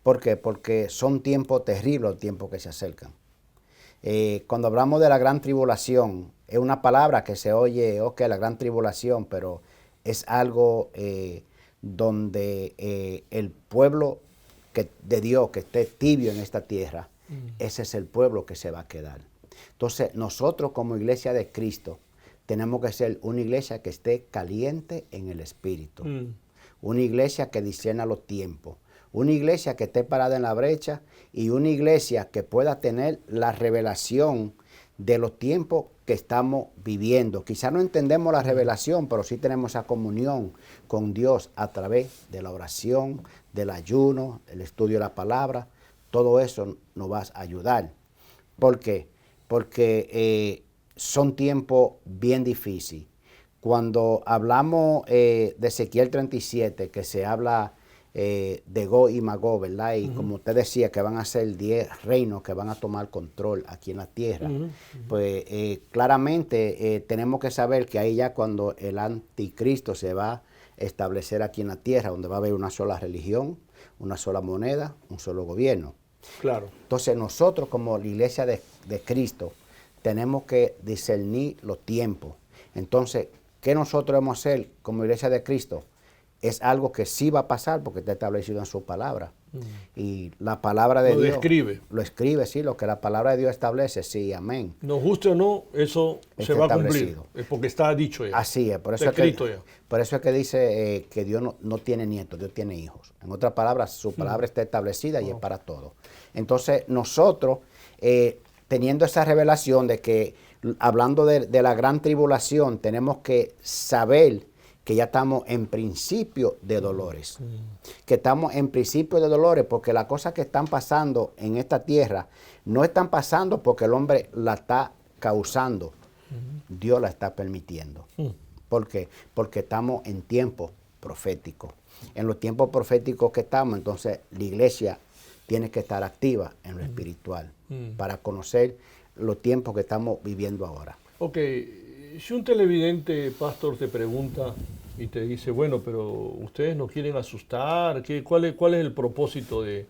[SPEAKER 2] ¿Por qué? Porque son tiempos terribles los tiempos que se acercan. Cuando hablamos de la gran tribulación, es una palabra que se oye, ok, la gran tribulación, pero es algo donde el pueblo de Dios que esté tibio en esta tierra, ese es el pueblo que se va a quedar. Entonces, nosotros como iglesia de Cristo tenemos que ser una iglesia que esté caliente en el Espíritu. Una iglesia que discierna los tiempos. Una iglesia que esté parada en la brecha y una iglesia que pueda tener la revelación de los tiempos que estamos viviendo. Quizá no entendemos la revelación, pero sí tenemos esa comunión con Dios a través de la oración, del ayuno, el estudio de la palabra. Todo eso nos va a ayudar. ¿Por qué? Porque son tiempos bien difíciles. Cuando hablamos de Ezequiel 37, que se habla de Gog y Magog, ¿verdad? Y como usted decía, que van a ser 10 reinos que van a tomar control aquí en la tierra. Pues claramente tenemos que saber que ahí ya cuando el anticristo se va a establecer aquí en la tierra, donde va a haber una sola religión, una sola moneda, un solo gobierno.
[SPEAKER 1] Claro.
[SPEAKER 2] Entonces nosotros como la iglesia de Cristo tenemos que discernir los tiempos. Entonces, ¿qué nosotros debemos hacer como iglesia de Cristo? Es algo que sí va a pasar porque está establecido en su palabra. Y la palabra de Dios lo escribe, sí, lo que la palabra de Dios establece, sí, amén.
[SPEAKER 1] Nos guste o no, eso se va a cumplir. Es porque está dicho ya.
[SPEAKER 2] Así es, por eso es que dice que Dios no tiene nietos, Dios tiene hijos. En otras palabras, su palabra está establecida y es para todos. Entonces, nosotros, teniendo esa revelación de que, hablando de la gran tribulación, tenemos que saber que ya estamos en principio de dolores. Que estamos en principio de dolores porque las cosas que están pasando en esta tierra no están pasando porque el hombre la está causando. Dios la está permitiendo. ¿Por qué? Porque estamos en tiempos proféticos. En los tiempos proféticos que estamos, entonces la iglesia tiene que estar activa en lo espiritual para conocer los tiempos que estamos viviendo ahora.
[SPEAKER 1] Ok. Si un televidente, pastor, te pregunta y te dice, bueno, pero ustedes nos quieren asustar, ¿cuál es el propósito de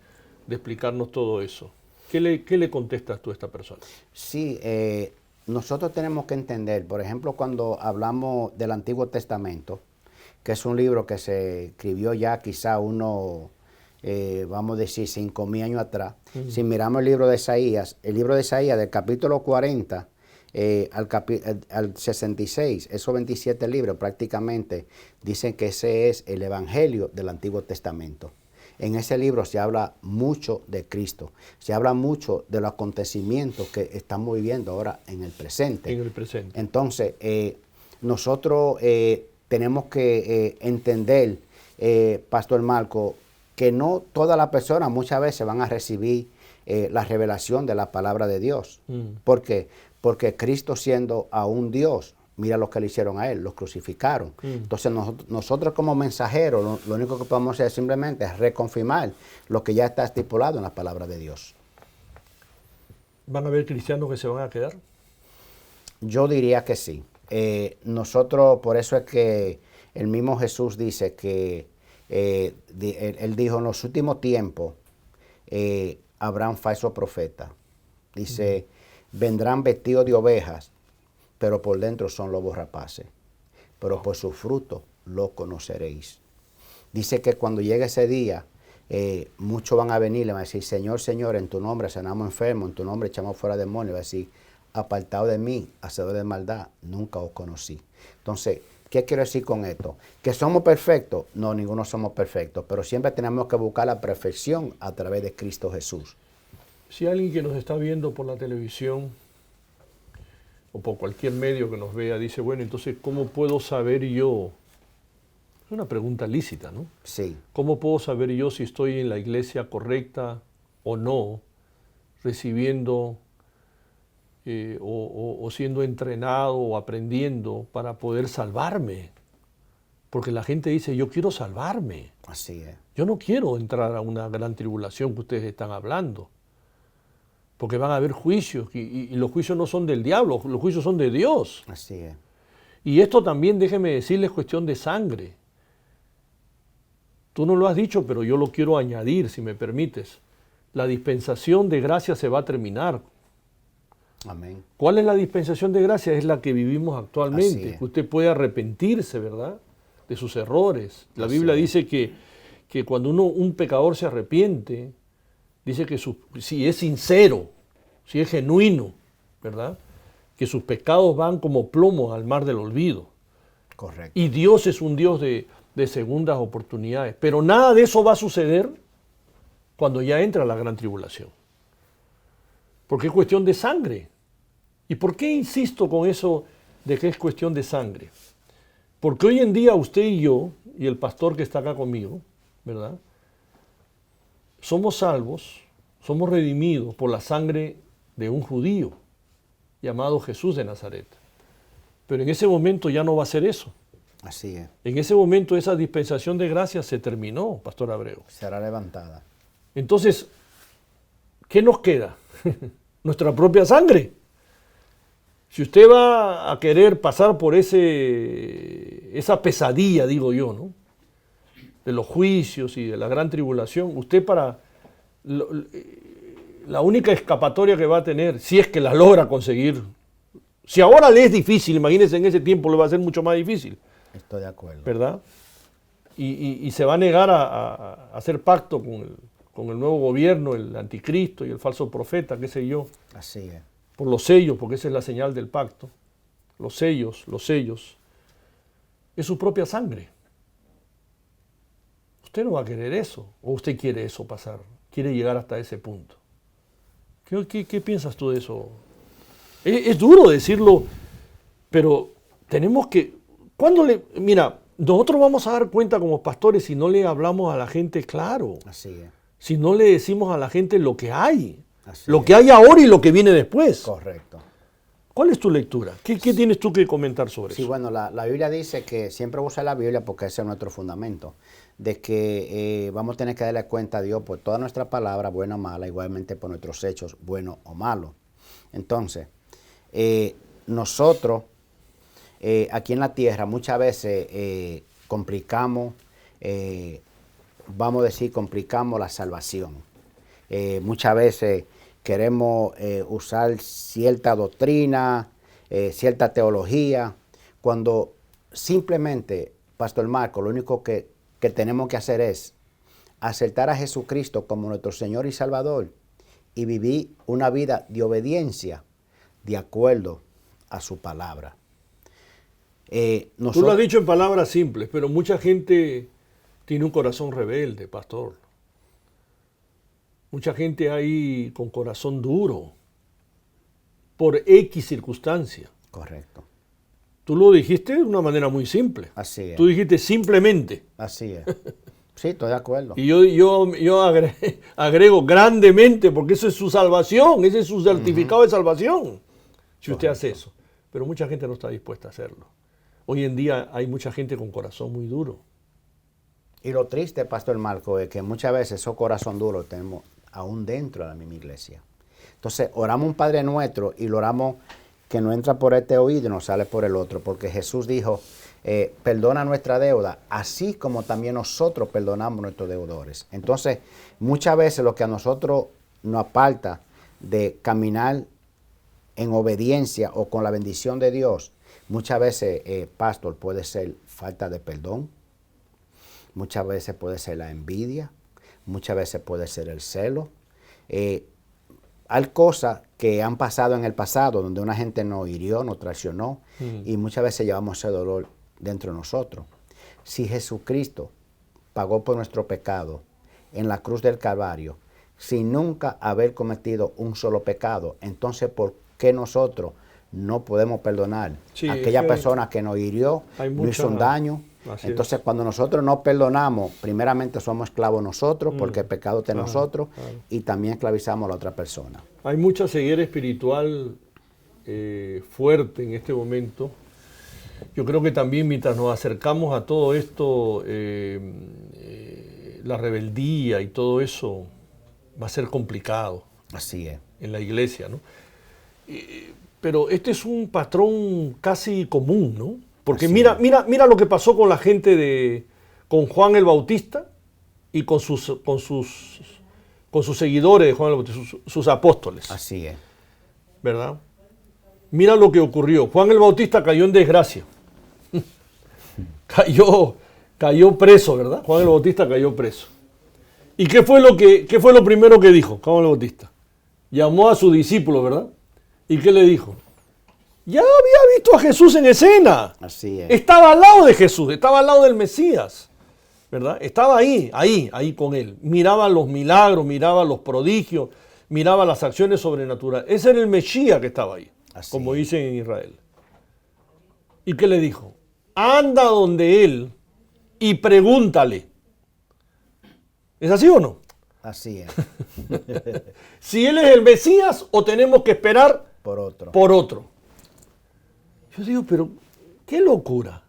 [SPEAKER 1] explicarnos todo eso? ¿Qué le contestas tú a esta persona?
[SPEAKER 2] Sí, nosotros tenemos que entender, por ejemplo, cuando hablamos del Antiguo Testamento, que es un libro que se escribió ya quizá vamos a decir, 5,000 años atrás. Si miramos el libro de Isaías del capítulo 40, al 66, esos 27 libros prácticamente dicen que ese es el Evangelio del Antiguo Testamento. En ese libro se habla mucho de Cristo, se habla mucho de los acontecimientos que estamos viviendo ahora en el presente.
[SPEAKER 1] En el presente.
[SPEAKER 2] Entonces, nosotros tenemos que entender, Pastor Marco, que no todas las personas muchas veces van a recibir la revelación de la palabra de Dios. ¿Por qué? Porque Cristo, siendo aún Dios, mira lo que le hicieron a Él, los crucificaron. Entonces nosotros como mensajeros, lo único que podemos hacer simplemente es reconfirmar lo que ya está estipulado en la palabra de Dios.
[SPEAKER 1] ¿Van a haber cristianos que se van a quedar?
[SPEAKER 2] Yo diría que sí. Nosotros, por eso es que el mismo Jesús dice que Él dijo, en los últimos tiempos habrán falsos profetas. Dice, vendrán vestidos de ovejas, pero por dentro son lobos rapaces. Pero por su fruto lo conoceréis. Dice que cuando llegue ese día, muchos van a venir y le van a decir, Señor, Señor, en tu nombre sanamos enfermos, en tu nombre echamos fuera demonios. Y va a decir, apartado de mí, hacedor de maldad, nunca os conocí. Entonces, ¿qué quiero decir con esto? ¿Que somos perfectos? No, ninguno somos perfectos, pero siempre tenemos que buscar la perfección a través de Cristo Jesús.
[SPEAKER 1] Si alguien que nos está viendo por la televisión o por cualquier medio que nos vea dice, bueno, entonces, ¿cómo puedo saber yo? Es una pregunta lícita, ¿no?
[SPEAKER 2] Sí.
[SPEAKER 1] ¿Cómo puedo saber yo si estoy en la iglesia correcta o no, recibiendo o siendo entrenado o aprendiendo para poder salvarme? Porque la gente dice, yo quiero salvarme.
[SPEAKER 2] Así es.
[SPEAKER 1] Yo no quiero entrar a una gran tribulación que ustedes están hablando. Porque van a haber juicios y los juicios no son del diablo, los juicios son de Dios.
[SPEAKER 2] Así es.
[SPEAKER 1] Y esto también, déjeme decirles, es cuestión de sangre. Tú no lo has dicho, pero yo lo quiero añadir, si me permites. La dispensación de gracia se va a terminar.
[SPEAKER 2] Amén.
[SPEAKER 1] ¿Cuál es la dispensación de gracia? Es la que vivimos actualmente, que usted puede arrepentirse, ¿verdad?, de sus errores. La Biblia dice que cuando un pecador se arrepiente, dice que si es sincero, si es genuino, ¿verdad?, que sus pecados van como plomo al mar del olvido.
[SPEAKER 2] Correcto.
[SPEAKER 1] Y Dios es un Dios de segundas oportunidades. Pero nada de eso va a suceder cuando ya entra la gran tribulación. Porque es cuestión de sangre. ¿Y por qué insisto con eso de que es cuestión de sangre? Porque hoy en día usted y yo, y el pastor que está acá conmigo, ¿verdad?, somos salvos, somos redimidos por la sangre de un judío llamado Jesús de Nazaret. Pero en ese momento ya no va a ser eso.
[SPEAKER 2] Así es.
[SPEAKER 1] En ese momento esa dispensación de gracia se terminó, Pastor Abreu.
[SPEAKER 2] Será levantada.
[SPEAKER 1] Entonces, ¿qué nos queda? Nuestra propia sangre. Si usted va a querer pasar por esa pesadilla, digo yo, ¿no?, de los juicios y de la gran tribulación, usted la única escapatoria que va a tener, si es que la logra conseguir, si ahora le es difícil, imagínense en ese tiempo le va a ser mucho más difícil.
[SPEAKER 2] Estoy de acuerdo.
[SPEAKER 1] ¿Verdad? Y se va a negar a hacer pacto con el nuevo gobierno, el anticristo y el falso profeta, qué sé yo.
[SPEAKER 2] Así es.
[SPEAKER 1] Por los sellos, porque esa es la señal del pacto. Los sellos. Es su propia sangre. Usted no va a querer eso, o usted quiere eso pasar, quiere llegar hasta ese punto. ¿Qué piensas tú de eso? Es duro decirlo, pero tenemos que... Mira, nosotros vamos a dar cuenta como pastores si no le hablamos a la gente claro.
[SPEAKER 2] Así es.
[SPEAKER 1] Si no le decimos a la gente lo que hay.
[SPEAKER 2] Así
[SPEAKER 1] lo
[SPEAKER 2] es.
[SPEAKER 1] que hay ahora y lo que viene después.
[SPEAKER 2] Correcto.
[SPEAKER 1] ¿Cuál es tu lectura? ¿Qué tienes tú que comentar sobre eso?
[SPEAKER 2] Sí, bueno, la Biblia dice que siempre usa la Biblia porque ese es nuestro fundamento, de que vamos a tener que darle cuenta a Dios por toda nuestra palabra, buena o mala, igualmente por nuestros hechos, buenos o malos. Entonces, nosotros aquí en la tierra muchas veces complicamos la salvación. Muchas veces queremos usar cierta doctrina, cierta teología, cuando simplemente, Pastor Marco, lo único que tenemos que hacer es aceptar a Jesucristo como nuestro Señor y Salvador y vivir una vida de obediencia de acuerdo a su palabra.
[SPEAKER 1] Tú lo has dicho en palabras simples, pero mucha gente tiene un corazón rebelde, pastor. Mucha gente ahí con corazón duro, por X circunstancia.
[SPEAKER 2] Correcto.
[SPEAKER 1] Tú lo dijiste de una manera muy simple.
[SPEAKER 2] Así es.
[SPEAKER 1] Tú dijiste simplemente.
[SPEAKER 2] Así es. Sí, estoy de acuerdo.
[SPEAKER 1] Y yo agrego grandemente, porque eso es su salvación, ese es su certificado de salvación, si usted hace eso. Pero mucha gente no está dispuesta a hacerlo. Hoy en día hay mucha gente con corazón muy duro.
[SPEAKER 2] Y lo triste, Pastor Marco, es que muchas veces esos corazón duro tenemos aún dentro de la misma iglesia. Entonces, oramos un Padre Nuestro y lo oramos que no entra por este oído y no sale por el otro, porque Jesús dijo, perdona nuestra deuda, así como también nosotros perdonamos a nuestros deudores. Entonces, muchas veces lo que a nosotros nos aparta de caminar en obediencia o con la bendición de Dios, muchas veces, pastor, puede ser falta de perdón, muchas veces puede ser la envidia, muchas veces puede ser el celo. Hay cosas que han pasado en el pasado donde una gente nos hirió, nos traicionó y muchas veces llevamos ese dolor dentro de nosotros. Si Jesucristo pagó por nuestro pecado en la cruz del Calvario, sin nunca haber cometido un solo pecado, entonces ¿por qué nosotros no podemos perdonar a aquella persona que nos hirió, nos hizo un daño? Entonces, cuando nosotros no perdonamos, primeramente somos esclavos nosotros, porque el pecado es de nosotros, y también esclavizamos a la otra persona.
[SPEAKER 1] Hay mucha ceguera espiritual fuerte en este momento. Yo creo que también mientras nos acercamos a todo esto, la rebeldía y todo eso va a ser complicado.
[SPEAKER 2] Así es.
[SPEAKER 1] En la iglesia, ¿no? Pero este es un patrón casi común, ¿no? Porque mira lo que pasó con la gente con Juan el Bautista y con sus seguidores de Juan el Bautista, sus apóstoles.
[SPEAKER 2] Así es.
[SPEAKER 1] ¿Verdad? Mira lo que ocurrió. Juan el Bautista cayó en desgracia. Cayó preso, ¿verdad? Juan el Bautista cayó preso. ¿Y qué fue lo primero que dijo Juan el Bautista? Llamó a su discípulo, ¿verdad? ¿Y qué le dijo? Ya había visto a Jesús en escena.
[SPEAKER 2] Así es.
[SPEAKER 1] Estaba al lado de Jesús, estaba al lado del Mesías, ¿verdad? Estaba ahí con él. Miraba los milagros, miraba los prodigios, miraba las acciones sobrenaturales. Ese era el Mesías que estaba ahí, como dicen en Israel. ¿Y qué le dijo? Anda donde él y pregúntale. ¿Es así o no?
[SPEAKER 2] Así es.
[SPEAKER 1] Si él es el Mesías o tenemos que esperar
[SPEAKER 2] por
[SPEAKER 1] otro. Yo digo, pero qué locura.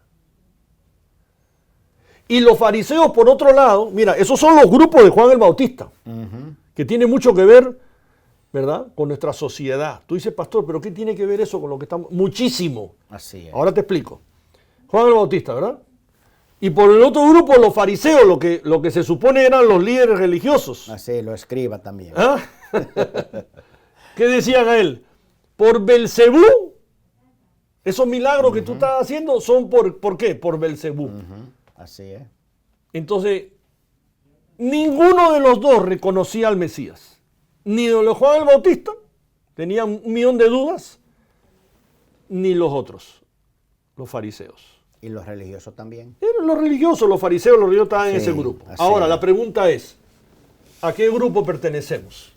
[SPEAKER 1] Y los fariseos, por otro lado, mira, esos son los grupos de Juan el Bautista, que tiene mucho que ver, ¿verdad?, con nuestra sociedad. Tú dices, pastor, pero ¿qué tiene que ver eso con lo que estamos? Muchísimo.
[SPEAKER 2] Así es.
[SPEAKER 1] Ahora te explico. Juan el Bautista, ¿verdad? Y por el otro grupo, los fariseos, lo que se supone eran los líderes religiosos.
[SPEAKER 2] Así, lo escriba también.
[SPEAKER 1] ¿Ah? ¿Qué decían a él? Por Belcebú. Esos milagros que tú estás haciendo son ¿por qué? Por Belcebú.
[SPEAKER 2] Así es.
[SPEAKER 1] Entonces, ninguno de los dos reconocía al Mesías. Ni de los Juan el Bautista, tenía 1.000.000 de dudas, ni los otros, los fariseos.
[SPEAKER 2] ¿Y los religiosos también?
[SPEAKER 1] Eran los religiosos, los fariseos, los religiosos estaban en ese grupo. Ahora, la pregunta es, ¿a qué grupo pertenecemos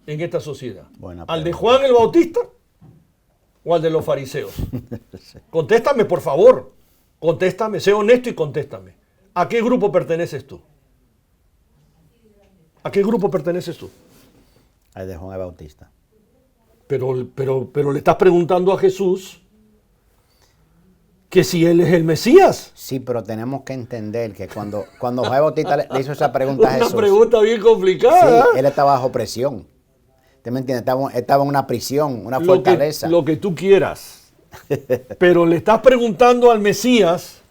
[SPEAKER 1] en esta sociedad? ¿Al de Juan el Bautista o al de los fariseos? Contéstame, por favor. Contéstame, sé honesto y contéstame. ¿A qué grupo perteneces tú? ¿A qué grupo perteneces tú?
[SPEAKER 2] Al de Juan el Bautista.
[SPEAKER 1] Pero le estás preguntando a Jesús que si él es el Mesías.
[SPEAKER 2] Sí, pero tenemos que entender que cuando Juan el Bautista le hizo esa pregunta a Jesús.
[SPEAKER 1] Una pregunta bien complicada.
[SPEAKER 2] Sí, él estaba bajo presión. ¿Usted me entiende? Estaba en una prisión, una fortaleza.
[SPEAKER 1] Lo que tú quieras. Pero le estás preguntando al Mesías,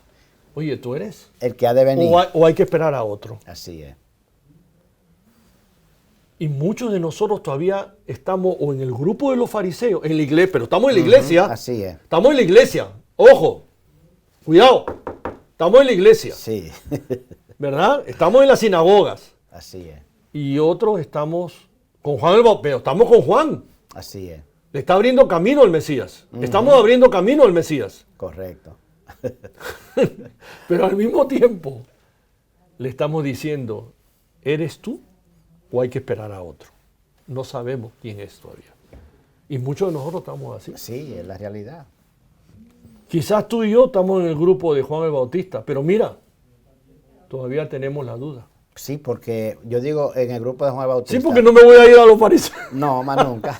[SPEAKER 1] oye, ¿tú eres?
[SPEAKER 2] El que ha de venir.
[SPEAKER 1] O hay que esperar a otro.
[SPEAKER 2] Así es.
[SPEAKER 1] Y muchos de nosotros todavía estamos o en el grupo de los fariseos, en la iglesia, pero estamos en la iglesia.
[SPEAKER 2] Así es.
[SPEAKER 1] Estamos en la iglesia. Ojo, cuidado. Estamos en la iglesia.
[SPEAKER 2] Sí.
[SPEAKER 1] ¿Verdad? Estamos en las sinagogas.
[SPEAKER 2] Así es.
[SPEAKER 1] Y otros estamos con Juan el Bautista, pero estamos con Juan.
[SPEAKER 2] Así es.
[SPEAKER 1] Le está abriendo camino al Mesías. Estamos abriendo camino al Mesías.
[SPEAKER 2] Correcto.
[SPEAKER 1] Pero al mismo tiempo le estamos diciendo, ¿eres tú o hay que esperar a otro? No sabemos quién es todavía. Y muchos de nosotros estamos así.
[SPEAKER 2] Sí, es la realidad.
[SPEAKER 1] Quizás tú y yo estamos en el grupo de Juan el Bautista, pero mira, todavía tenemos la duda.
[SPEAKER 2] Sí, porque yo digo en el grupo de Juan el Bautista.
[SPEAKER 1] Sí, porque no me voy a ir a los fariseos.
[SPEAKER 2] No, más nunca.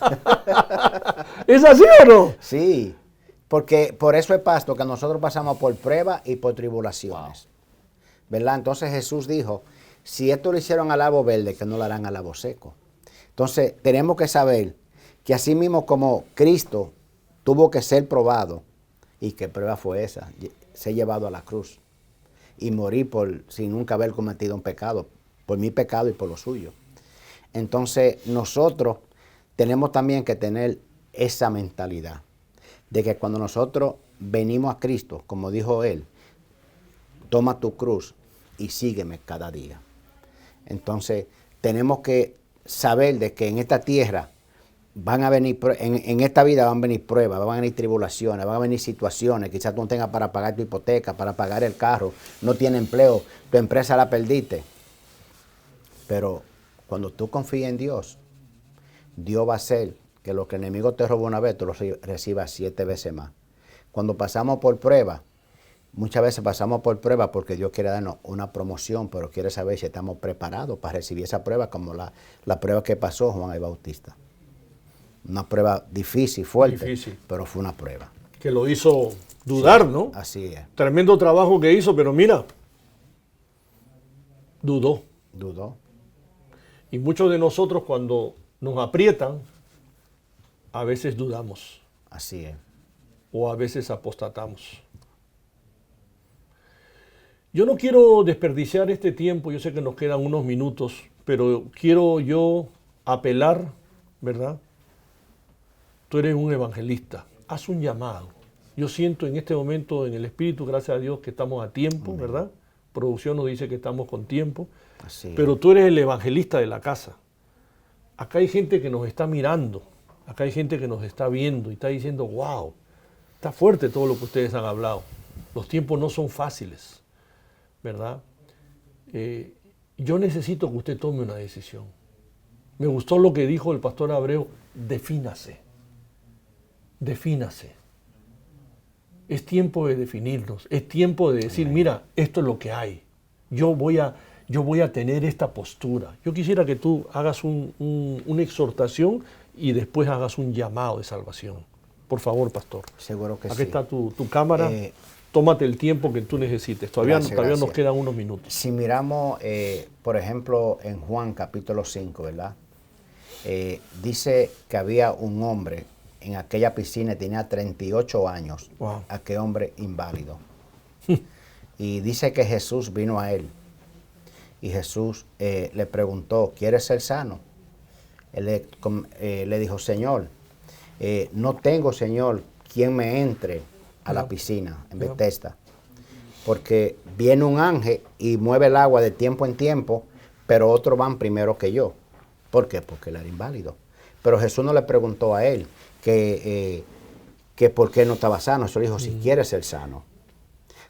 [SPEAKER 1] ¿Es así o no?
[SPEAKER 2] Sí, porque por eso es pasto que nosotros pasamos por pruebas y por tribulaciones. ¿Verdad? Entonces Jesús dijo, si esto lo hicieron al árbol verde, que no lo harán al árbol seco. Entonces tenemos que saber que así mismo como Cristo tuvo que ser probado, y qué prueba fue esa, ser llevado a la cruz y morir sin nunca haber cometido un pecado, por mi pecado y por lo suyo. Entonces nosotros tenemos también que tener esa mentalidad de que cuando nosotros venimos a Cristo, como dijo Él, toma tu cruz y sígueme cada día. Entonces tenemos que saber de que en esta tierra van a venir, en esta vida van a venir pruebas, van a venir tribulaciones, van a venir situaciones. Quizás tú no tengas para pagar tu hipoteca, para pagar el carro, no tienes empleo, tu empresa la perdiste. Pero cuando tú confías en Dios, Dios va a hacer que lo que el enemigo te robó una vez, tú lo recibas 7 veces más. Cuando pasamos por pruebas, muchas veces pasamos por pruebas porque Dios quiere darnos una promoción, pero quiere saber si estamos preparados para recibir esa prueba, como la prueba que pasó Juan el Bautista. Una prueba difícil, fuerte, pero fue una prueba.
[SPEAKER 1] Que lo hizo dudar, sí, ¿no?
[SPEAKER 2] Así es.
[SPEAKER 1] Tremendo trabajo que hizo, pero mira, dudó.
[SPEAKER 2] Dudó.
[SPEAKER 1] Y muchos de nosotros cuando nos aprietan, a veces dudamos.
[SPEAKER 2] Así es.
[SPEAKER 1] O a veces apostatamos. Yo no quiero desperdiciar este tiempo, yo sé que nos quedan unos minutos, pero quiero yo apelar, ¿verdad? Tú eres un evangelista, haz un llamado. Yo siento en este momento en el Espíritu, gracias a Dios, que estamos a tiempo, amén, ¿verdad? Producción nos dice que estamos con tiempo, así es. Pero tú eres el evangelista de la casa. Acá hay gente que nos está mirando, acá hay gente que nos está viendo y está diciendo, wow, está fuerte todo lo que ustedes han hablado. Los tiempos no son fáciles, ¿verdad? Yo necesito que usted tome una decisión. Me gustó lo que dijo el pastor Abreu, defínase. Defínase. Es tiempo de definirnos, es tiempo de decir, mira, esto es lo que hay. Yo voy a tener esta postura. Yo quisiera que tú hagas una exhortación y después hagas un llamado de salvación. Por favor, pastor.
[SPEAKER 2] Seguro que sí.
[SPEAKER 1] Aquí está tu cámara. Tómate el tiempo que tú necesites. Todavía nos quedan unos minutos.
[SPEAKER 2] Si miramos, por ejemplo, en Juan capítulo 5, ¿verdad? Dice que había un hombre en aquella piscina, tenía 38 años, wow, aquel hombre inválido. Y dice que Jesús vino a él. Y Jesús le preguntó, ¿quieres ser sano? Él le dijo, Señor, no tengo, Señor, quien me entre a la piscina en Betesda. Porque viene un ángel y mueve el agua de tiempo en tiempo, pero otros van primero que yo. ¿Por qué? Porque él era inválido. Pero Jesús no le preguntó a él que por qué no estaba sano. Eso le dijo, si quieres ser sano.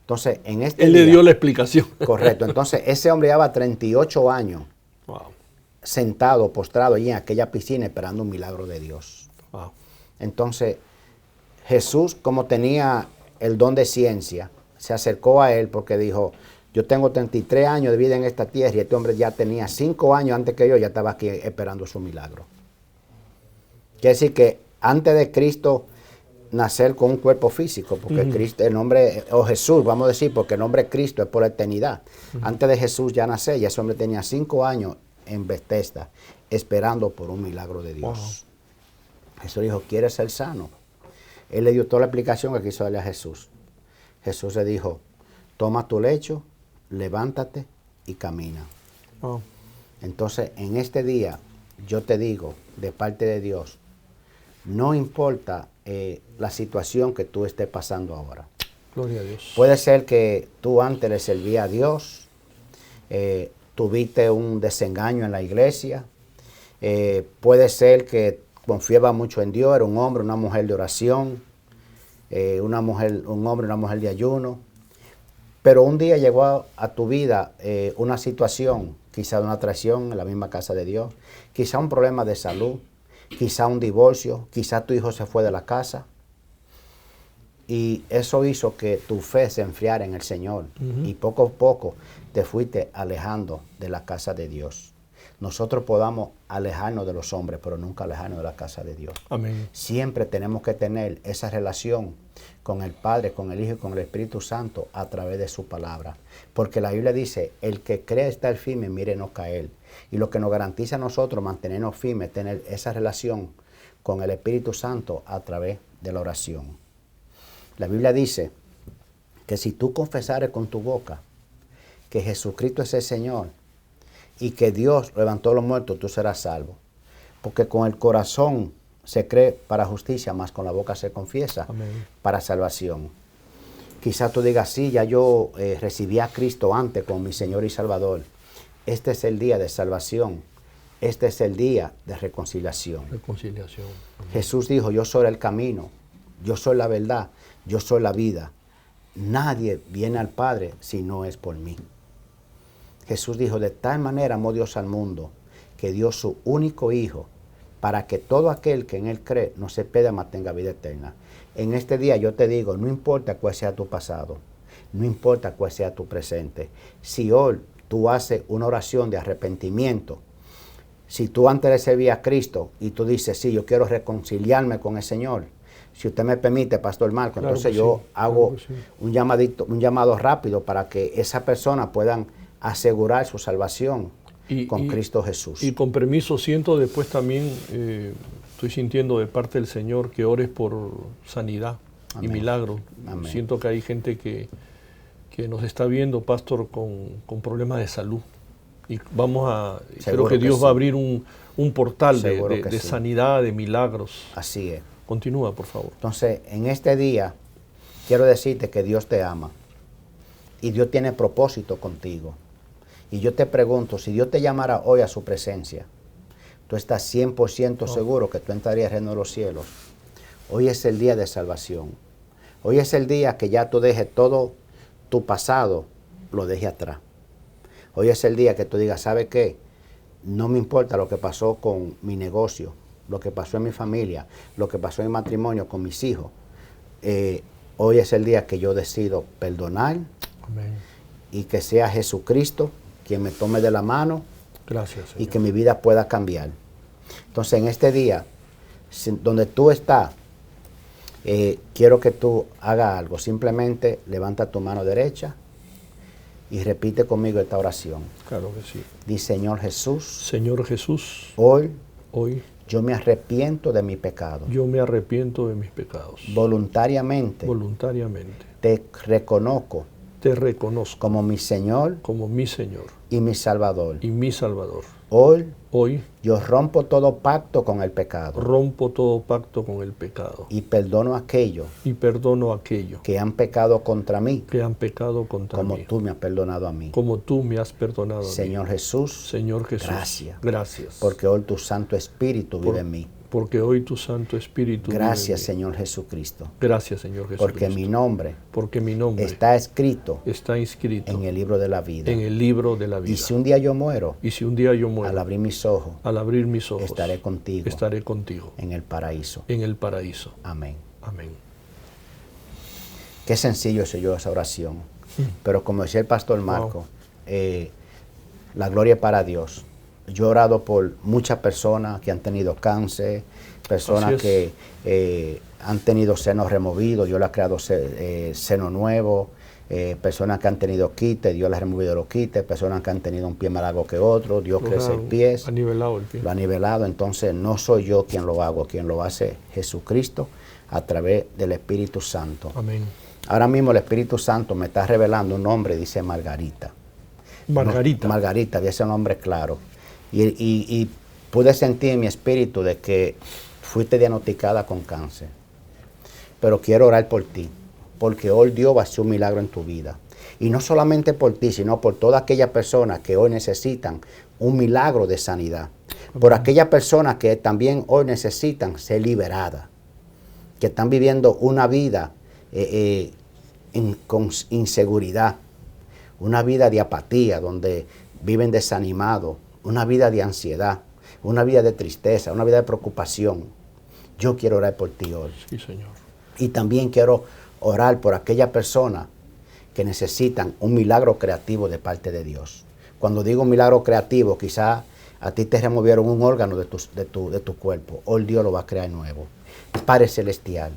[SPEAKER 2] Entonces, en este
[SPEAKER 1] él le dio la explicación.
[SPEAKER 2] Correcto. Entonces, ese hombre llevaba 38 años wow, sentado, postrado allí en aquella piscina esperando un milagro de Dios. Wow. Entonces, Jesús, como tenía el don de ciencia, se acercó a él porque dijo, yo tengo 33 años de vida en esta tierra y este hombre ya tenía 5 años antes que yo, ya estaba aquí esperando su milagro. Quiere decir que antes de Cristo nacer con un cuerpo físico, porque Cristo, el nombre, o Jesús, vamos a decir, porque el nombre Cristo es por la eternidad. Antes de Jesús ya nacer, ya ese hombre tenía 5 años en Betesda, esperando por un milagro de Dios. Wow. Jesús dijo, ¿quieres ser sano? Él le dio toda la explicación que quiso darle a Jesús. Jesús le dijo, toma tu lecho, levántate y camina. Wow. Entonces, en este día, yo te digo, de parte de Dios, no importa la situación que tú estés pasando ahora.
[SPEAKER 1] Gloria a Dios.
[SPEAKER 2] Puede ser que tú antes le servías a Dios, tuviste un desengaño en la iglesia, puede ser que confiaba mucho en Dios, era un hombre, una mujer de oración, un hombre, una mujer de ayuno. Pero un día llegó a tu vida una situación, quizá una traición en la misma casa de Dios, quizá un problema de salud, quizá un divorcio, quizá tu hijo se fue de la casa. Y eso hizo que tu fe se enfriara en el Señor. Y poco a poco te fuiste alejando de la casa de Dios. Nosotros podamos alejarnos de los hombres, pero nunca alejarnos de la casa de Dios.
[SPEAKER 1] Amén.
[SPEAKER 2] Siempre tenemos que tener esa relación con el Padre, con el Hijo y con el Espíritu Santo a través de su palabra. Porque la Biblia dice, el que cree estar firme, mire no caer. Y lo que nos garantiza a nosotros mantenernos firmes, tener esa relación con el Espíritu Santo a través de la oración. La Biblia dice que si tú confesares con tu boca que Jesucristo es el Señor y que Dios levantó a los muertos, tú serás salvo. Porque con el corazón se cree para justicia, más con la boca se confiesa. Amén. Para salvación. Quizás tú digas, sí, ya yo recibí a Cristo antes como mi Señor y Salvador. Este es el día de salvación. Este es el día de reconciliación.
[SPEAKER 1] Reconciliación. Amén.
[SPEAKER 2] Jesús dijo, yo soy el camino, yo soy la verdad, yo soy la vida. Nadie viene al Padre si no es por mí. Jesús dijo, de tal manera amó Dios al mundo, que dio su único Hijo, para que todo aquel que en Él cree no se pierda, mas tenga vida eterna. En este día yo te digo, no importa cuál sea tu pasado, no importa cuál sea tu presente. Si hoy tú haces una oración de arrepentimiento, si tú antes recibías a Cristo y tú dices, sí, yo quiero reconciliarme con el Señor, si usted me permite, Pastor Marco, claro, entonces yo hago un llamado rápido para que esa persona puedan asegurar su salvación con Cristo Jesús.
[SPEAKER 1] Y con permiso, siento después también, estoy sintiendo de parte del Señor que ores por sanidad. Amén. Y milagro. Amén. Siento que hay gente que nos está viendo, Pastor, con problemas de salud. Y vamos a, creo que Dios va a abrir un portal de sanidad, de milagros.
[SPEAKER 2] Así es.
[SPEAKER 1] Continúa, por favor.
[SPEAKER 2] Entonces, en este día, quiero decirte que Dios te ama y Dios tiene propósito contigo. Y yo te pregunto, si Dios te llamara hoy a su presencia, tú estás 100% seguro que tú entrarías al reino de los cielos. Hoy es el día de salvación. Hoy es el día que ya tú dejes todo tu pasado, lo dejes atrás. Hoy es el día que tú digas, ¿sabe qué? No me importa lo que pasó con mi negocio, lo que pasó en mi familia, lo que pasó en mi matrimonio con mis hijos. Hoy es el día que yo decido perdonar. Amén. Y que sea Jesucristo quien me tome de la mano.
[SPEAKER 1] Gracias, Señor.
[SPEAKER 2] Y que mi vida pueda cambiar. Entonces, en este día, donde tú estás, quiero que tú hagas algo. Simplemente levanta tu mano derecha y repite conmigo esta oración.
[SPEAKER 1] Claro que sí.
[SPEAKER 2] Di, Señor Jesús.
[SPEAKER 1] Señor Jesús.
[SPEAKER 2] Hoy
[SPEAKER 1] yo
[SPEAKER 2] me arrepiento de mi pecado.
[SPEAKER 1] Yo me arrepiento de mis pecados.
[SPEAKER 2] Voluntariamente. Te reconozco.
[SPEAKER 1] Te reconozco
[SPEAKER 2] como mi Señor.
[SPEAKER 1] Como mi Señor.
[SPEAKER 2] Y mi Salvador.
[SPEAKER 1] Y mi Salvador.
[SPEAKER 2] Hoy yo rompo todo pacto con el pecado.
[SPEAKER 1] Rompo todo pacto con el pecado.
[SPEAKER 2] Y perdono aquello.
[SPEAKER 1] Que
[SPEAKER 2] han pecado contra mí.
[SPEAKER 1] Como
[SPEAKER 2] tú me has perdonado a mí.
[SPEAKER 1] Como tú me has perdonado a mí.
[SPEAKER 2] Señor Jesús.
[SPEAKER 1] Gracias.
[SPEAKER 2] Porque hoy tu Santo Espíritu vive en mí.
[SPEAKER 1] Porque hoy tu Santo Espíritu
[SPEAKER 2] Gracias, Señor Jesucristo.
[SPEAKER 1] Gracias, Señor Jesucristo.
[SPEAKER 2] Porque mi nombre
[SPEAKER 1] está
[SPEAKER 2] inscrito
[SPEAKER 1] en
[SPEAKER 2] el libro de la vida.
[SPEAKER 1] Y
[SPEAKER 2] si un día yo muero,
[SPEAKER 1] al
[SPEAKER 2] abrir mis ojos,
[SPEAKER 1] estaré contigo
[SPEAKER 2] en el paraíso. Amén.
[SPEAKER 1] Amén.
[SPEAKER 2] Qué sencillo es esa oración. Pero como decía el Pastor Marco, la gloria es para Dios. Yo he orado por muchas personas que han tenido cáncer, personas que han tenido senos removidos, Dios les ha creado seno nuevo, personas que han tenido quites, Dios les ha removido los quites, personas que han tenido un pie más largo que otro, Dios crece el pie.
[SPEAKER 1] Ha nivelado el pie.
[SPEAKER 2] Lo ha nivelado, entonces no soy yo quien lo hago, quien lo hace Jesucristo a través del Espíritu Santo.
[SPEAKER 1] Amén.
[SPEAKER 2] Ahora mismo el Espíritu Santo me está revelando un nombre, dice Margarita. Margarita, dice un nombre claro. Y pude sentir en mi espíritu de que fuiste diagnosticada con cáncer. Pero quiero orar por ti, porque hoy Dios va a hacer un milagro en tu vida. Y no solamente por ti, sino por todas aquellas personas que hoy necesitan un milagro de sanidad. Por aquellas personas que también hoy necesitan ser liberadas, que están viviendo una vida con inseguridad, una vida de apatía, donde viven desanimados, una vida de ansiedad, una vida de tristeza, una vida de preocupación. Yo quiero orar por ti hoy.
[SPEAKER 1] Sí, Señor.
[SPEAKER 2] Y también quiero orar por aquellas personas que necesitan un milagro creativo de parte de Dios. Cuando digo un milagro creativo, quizás a ti te removieron un órgano de tu cuerpo. Hoy Dios lo va a crear nuevo. Padre Celestial,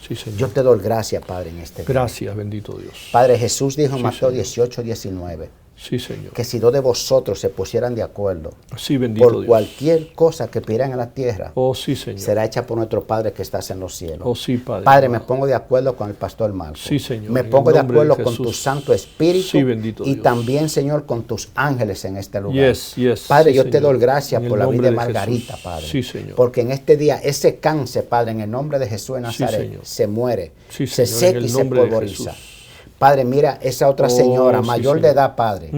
[SPEAKER 1] Sí, Señor.
[SPEAKER 2] yo te doy gracias, Padre, en este día.
[SPEAKER 1] Gracias, bendito Dios.
[SPEAKER 2] Padre, Jesús dijo en
[SPEAKER 1] Sí,
[SPEAKER 2] Mateo
[SPEAKER 1] Señor.
[SPEAKER 2] 18:19,
[SPEAKER 1] Sí, Señor.
[SPEAKER 2] que si dos de vosotros se pusieran de acuerdo
[SPEAKER 1] Sí, bendito
[SPEAKER 2] por
[SPEAKER 1] Dios.
[SPEAKER 2] cualquier cosa que pidieran en la tierra,
[SPEAKER 1] Oh, sí, Señor.
[SPEAKER 2] será hecha por nuestro Padre que estás en los cielos.
[SPEAKER 1] Oh, sí, Padre.
[SPEAKER 2] Padre, me
[SPEAKER 1] amado.
[SPEAKER 2] pongo de acuerdo con el pastor Marco.
[SPEAKER 1] Sí, Señor,
[SPEAKER 2] Me
[SPEAKER 1] en el
[SPEAKER 2] pongo de
[SPEAKER 1] nombre de
[SPEAKER 2] acuerdo con tu
[SPEAKER 1] Jesús.
[SPEAKER 2] Santo Espíritu
[SPEAKER 1] Sí, bendito
[SPEAKER 2] y
[SPEAKER 1] Dios.
[SPEAKER 2] también, Señor, con tus ángeles en este lugar.
[SPEAKER 1] Yes, yes,
[SPEAKER 2] Padre,
[SPEAKER 1] sí,
[SPEAKER 2] yo te
[SPEAKER 1] Señor.
[SPEAKER 2] doy gracias
[SPEAKER 1] En
[SPEAKER 2] por
[SPEAKER 1] el
[SPEAKER 2] la vida
[SPEAKER 1] nombre
[SPEAKER 2] de
[SPEAKER 1] de
[SPEAKER 2] Margarita,
[SPEAKER 1] Jesús.
[SPEAKER 2] Padre.
[SPEAKER 1] Sí, Señor.
[SPEAKER 2] Porque en este día ese cáncer, Padre, en el nombre de Jesús de Nazaret,
[SPEAKER 1] Señor.
[SPEAKER 2] se muere,
[SPEAKER 1] Sí,
[SPEAKER 2] se
[SPEAKER 1] Señor, en
[SPEAKER 2] seca
[SPEAKER 1] el
[SPEAKER 2] y se
[SPEAKER 1] nombre de
[SPEAKER 2] polvoriza.
[SPEAKER 1] Jesús.
[SPEAKER 2] Padre, mira esa otra
[SPEAKER 1] Oh,
[SPEAKER 2] señora
[SPEAKER 1] sí,
[SPEAKER 2] mayor de
[SPEAKER 1] Señor.
[SPEAKER 2] edad, Padre,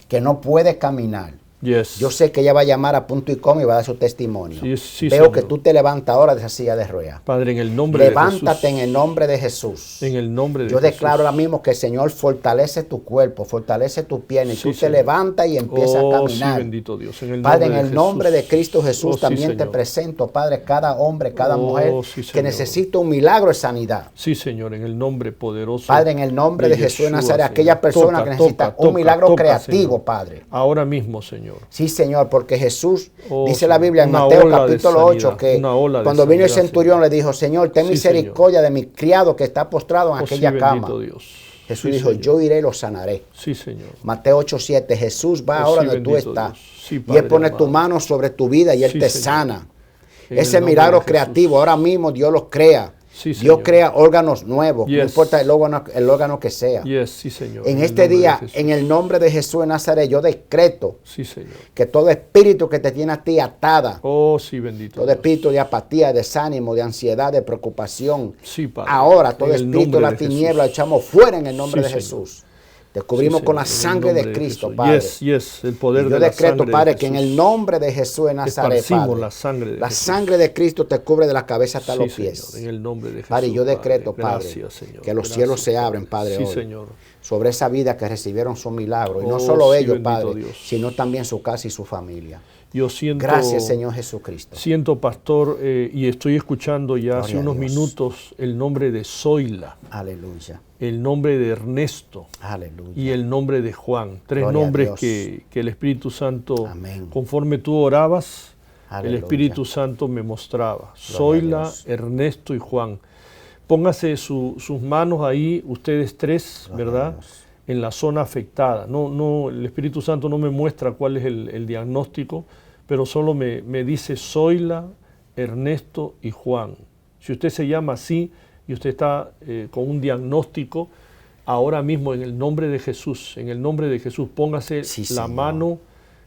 [SPEAKER 2] que no puede caminar.
[SPEAKER 1] Yes.
[SPEAKER 2] Yo sé que ella va a llamar a punto y coma y va a dar su testimonio.
[SPEAKER 1] Sí, sí,
[SPEAKER 2] Veo
[SPEAKER 1] Señor.
[SPEAKER 2] que tú te levantas ahora de esa silla de ruedas.
[SPEAKER 1] Padre, en el nombre de
[SPEAKER 2] Levántate
[SPEAKER 1] Jesús.
[SPEAKER 2] en el nombre de Jesús.
[SPEAKER 1] En el nombre de
[SPEAKER 2] Yo
[SPEAKER 1] Jesús.
[SPEAKER 2] declaro ahora mismo que el Señor fortalece tu cuerpo, fortalece tu pierna y
[SPEAKER 1] Sí,
[SPEAKER 2] tú te
[SPEAKER 1] Señor.
[SPEAKER 2] levantas y empiezas
[SPEAKER 1] Oh,
[SPEAKER 2] a caminar.
[SPEAKER 1] sí, bendito Dios. En el
[SPEAKER 2] Padre, en
[SPEAKER 1] nombre
[SPEAKER 2] el
[SPEAKER 1] de
[SPEAKER 2] nombre
[SPEAKER 1] Jesús.
[SPEAKER 2] de Cristo Jesús
[SPEAKER 1] Oh, sí,
[SPEAKER 2] también te
[SPEAKER 1] Señor.
[SPEAKER 2] presento, Padre, cada hombre, cada
[SPEAKER 1] Oh,
[SPEAKER 2] mujer
[SPEAKER 1] sí,
[SPEAKER 2] que
[SPEAKER 1] Señor.
[SPEAKER 2] necesita un milagro de sanidad.
[SPEAKER 1] Sí, Señor, en el nombre poderoso.
[SPEAKER 2] Padre, en el nombre de Jesús de
[SPEAKER 1] Yeshua,
[SPEAKER 2] Nazaret,
[SPEAKER 1] Señor.
[SPEAKER 2] aquellas personas que necesitan un milagro creativo,
[SPEAKER 1] Señor.
[SPEAKER 2] Padre.
[SPEAKER 1] Ahora mismo, Señor.
[SPEAKER 2] Sí, Señor, porque Jesús,
[SPEAKER 1] Oh,
[SPEAKER 2] dice la
[SPEAKER 1] Señor.
[SPEAKER 2] Biblia en
[SPEAKER 1] Una
[SPEAKER 2] Mateo
[SPEAKER 1] ola de
[SPEAKER 2] capítulo
[SPEAKER 1] sanidad,
[SPEAKER 2] 8, que
[SPEAKER 1] una ola de
[SPEAKER 2] cuando vino el
[SPEAKER 1] sanidad,
[SPEAKER 2] centurión le dijo, Señor, ten
[SPEAKER 1] Sí,
[SPEAKER 2] misericordia de mi criado que está postrado en
[SPEAKER 1] Oh, sí,
[SPEAKER 2] aquella cama.
[SPEAKER 1] bendito Dios.
[SPEAKER 2] Jesús
[SPEAKER 1] Sí,
[SPEAKER 2] dijo,
[SPEAKER 1] Señor.
[SPEAKER 2] yo iré y lo sanaré.
[SPEAKER 1] Sí, Señor.
[SPEAKER 2] Mateo 8:7, Jesús va
[SPEAKER 1] Oh,
[SPEAKER 2] ahora
[SPEAKER 1] sí,
[SPEAKER 2] donde tú
[SPEAKER 1] bendito
[SPEAKER 2] estás.
[SPEAKER 1] Dios. Sí,
[SPEAKER 2] y
[SPEAKER 1] Padre
[SPEAKER 2] Él pone tu
[SPEAKER 1] amado.
[SPEAKER 2] mano sobre tu vida y Él
[SPEAKER 1] Sí,
[SPEAKER 2] te
[SPEAKER 1] Señor.
[SPEAKER 2] sana.
[SPEAKER 1] En
[SPEAKER 2] Ese
[SPEAKER 1] el nombre
[SPEAKER 2] milagro
[SPEAKER 1] de Jesús.
[SPEAKER 2] creativo, ahora mismo Dios lo crea.
[SPEAKER 1] Sí,
[SPEAKER 2] Dios
[SPEAKER 1] Señor.
[SPEAKER 2] crea órganos nuevos, no
[SPEAKER 1] Yes.
[SPEAKER 2] importa el órgano que sea.
[SPEAKER 1] Yes, sí, Señor.
[SPEAKER 2] En
[SPEAKER 1] el
[SPEAKER 2] este
[SPEAKER 1] nombre de
[SPEAKER 2] día,
[SPEAKER 1] Jesús.
[SPEAKER 2] en el nombre de Jesús de Nazaret, yo decreto
[SPEAKER 1] Sí, Señor.
[SPEAKER 2] que todo espíritu que te tiene a ti atada,
[SPEAKER 1] Oh, sí, bendito
[SPEAKER 2] todo
[SPEAKER 1] Dios.
[SPEAKER 2] espíritu de apatía, de desánimo, de ansiedad, de preocupación,
[SPEAKER 1] Sí, Padre.
[SPEAKER 2] ahora todo
[SPEAKER 1] En el
[SPEAKER 2] espíritu de
[SPEAKER 1] nombre
[SPEAKER 2] la
[SPEAKER 1] de
[SPEAKER 2] tiniebla
[SPEAKER 1] Jesús.
[SPEAKER 2] echamos fuera en el nombre
[SPEAKER 1] Sí,
[SPEAKER 2] de
[SPEAKER 1] Señor.
[SPEAKER 2] Jesús. Te cubrimos
[SPEAKER 1] Sí,
[SPEAKER 2] con la
[SPEAKER 1] Señor, en el
[SPEAKER 2] sangre de
[SPEAKER 1] nombre
[SPEAKER 2] Cristo,
[SPEAKER 1] Jesús.
[SPEAKER 2] Padre.
[SPEAKER 1] Yes, yes, el poder
[SPEAKER 2] Y yo
[SPEAKER 1] de la
[SPEAKER 2] decreto,
[SPEAKER 1] sangre
[SPEAKER 2] Padre,
[SPEAKER 1] de
[SPEAKER 2] que en el
[SPEAKER 1] Jesús.
[SPEAKER 2] nombre de Jesús de Nazaret,
[SPEAKER 1] Esparcimos
[SPEAKER 2] Padre,
[SPEAKER 1] la sangre de
[SPEAKER 2] la
[SPEAKER 1] Jesús.
[SPEAKER 2] sangre de Cristo te cubre de la cabeza hasta
[SPEAKER 1] Sí,
[SPEAKER 2] los
[SPEAKER 1] Señor,
[SPEAKER 2] pies.
[SPEAKER 1] en el nombre de Jesús.
[SPEAKER 2] Padre, yo decreto, Padre,
[SPEAKER 1] Gracias, Señor.
[SPEAKER 2] que los
[SPEAKER 1] Gracias,
[SPEAKER 2] cielos se
[SPEAKER 1] Padre.
[SPEAKER 2] abren, Padre,
[SPEAKER 1] Sí,
[SPEAKER 2] hoy,
[SPEAKER 1] Señor.
[SPEAKER 2] sobre esa vida que recibieron su milagro. Y no
[SPEAKER 1] Oh,
[SPEAKER 2] solo
[SPEAKER 1] sí,
[SPEAKER 2] ellos,
[SPEAKER 1] bendito
[SPEAKER 2] Padre,
[SPEAKER 1] Dios.
[SPEAKER 2] sino también su casa y su familia.
[SPEAKER 1] Yo siento,
[SPEAKER 2] Gracias, Señor Jesucristo.
[SPEAKER 1] Siento, pastor, y estoy escuchando ya hace
[SPEAKER 2] Gloria a
[SPEAKER 1] unos
[SPEAKER 2] Dios.
[SPEAKER 1] minutos el nombre de Zoila,
[SPEAKER 2] Aleluya,
[SPEAKER 1] el nombre de Ernesto
[SPEAKER 2] aleluya.
[SPEAKER 1] y el nombre de Juan. Tres
[SPEAKER 2] Gloria a
[SPEAKER 1] nombres
[SPEAKER 2] Dios.
[SPEAKER 1] que el Espíritu Santo,
[SPEAKER 2] Amén.
[SPEAKER 1] conforme tú orabas,
[SPEAKER 2] Aleluya.
[SPEAKER 1] el Espíritu Santo me mostraba.
[SPEAKER 2] a
[SPEAKER 1] Zoila,
[SPEAKER 2] Dios.
[SPEAKER 1] Ernesto y Juan. Póngase sus manos ahí, ustedes tres,
[SPEAKER 2] Gloria a
[SPEAKER 1] ¿verdad?
[SPEAKER 2] Dios.
[SPEAKER 1] En la zona afectada. No, el Espíritu Santo no me muestra cuál es el diagnóstico, pero solo me dice Zoila, Ernesto y Juan. Si usted se llama así y usted está con un diagnóstico, ahora mismo en el nombre de Jesús, póngase
[SPEAKER 2] Sí,
[SPEAKER 1] la
[SPEAKER 2] Señor.
[SPEAKER 1] mano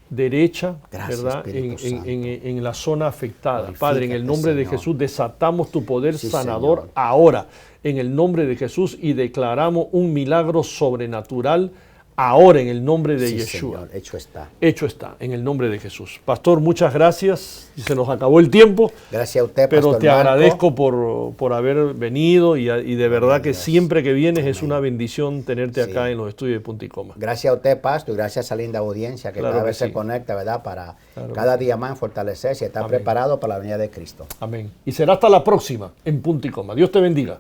[SPEAKER 1] derecha,
[SPEAKER 2] Gracias,
[SPEAKER 1] ¿verdad?
[SPEAKER 2] Espíritu Santo.
[SPEAKER 1] En la zona afectada.
[SPEAKER 2] Glorifícate,
[SPEAKER 1] Padre, en el nombre de
[SPEAKER 2] Señor.
[SPEAKER 1] Jesús desatamos tu poder
[SPEAKER 2] Sí,
[SPEAKER 1] sanador
[SPEAKER 2] Señor.
[SPEAKER 1] ahora, en el nombre de Jesús, y declaramos un milagro sobrenatural ahora en el nombre de
[SPEAKER 2] Sí,
[SPEAKER 1] Yeshua.
[SPEAKER 2] Señor, hecho está.
[SPEAKER 1] Hecho está, en el nombre de Jesús. Pastor, muchas gracias. Se nos acabó el tiempo,
[SPEAKER 2] Gracias a usted,
[SPEAKER 1] pero
[SPEAKER 2] Pastor
[SPEAKER 1] te
[SPEAKER 2] Marco.
[SPEAKER 1] agradezco por haber venido y de verdad que
[SPEAKER 2] Dios.
[SPEAKER 1] siempre que vienes es una bendición tenerte
[SPEAKER 2] Sí.
[SPEAKER 1] acá en los estudios de Punta y Coma.
[SPEAKER 2] Gracias a usted, Pastor, y gracias a esa linda audiencia que
[SPEAKER 1] Claro
[SPEAKER 2] cada
[SPEAKER 1] que
[SPEAKER 2] vez se
[SPEAKER 1] sí.
[SPEAKER 2] conecta, ¿verdad? Para
[SPEAKER 1] Claro
[SPEAKER 2] cada
[SPEAKER 1] que
[SPEAKER 2] día más fortalecerse y estar
[SPEAKER 1] Amén.
[SPEAKER 2] preparado para la venida de Cristo.
[SPEAKER 1] Amén. Y será hasta la próxima en Punta y Coma. Dios te bendiga.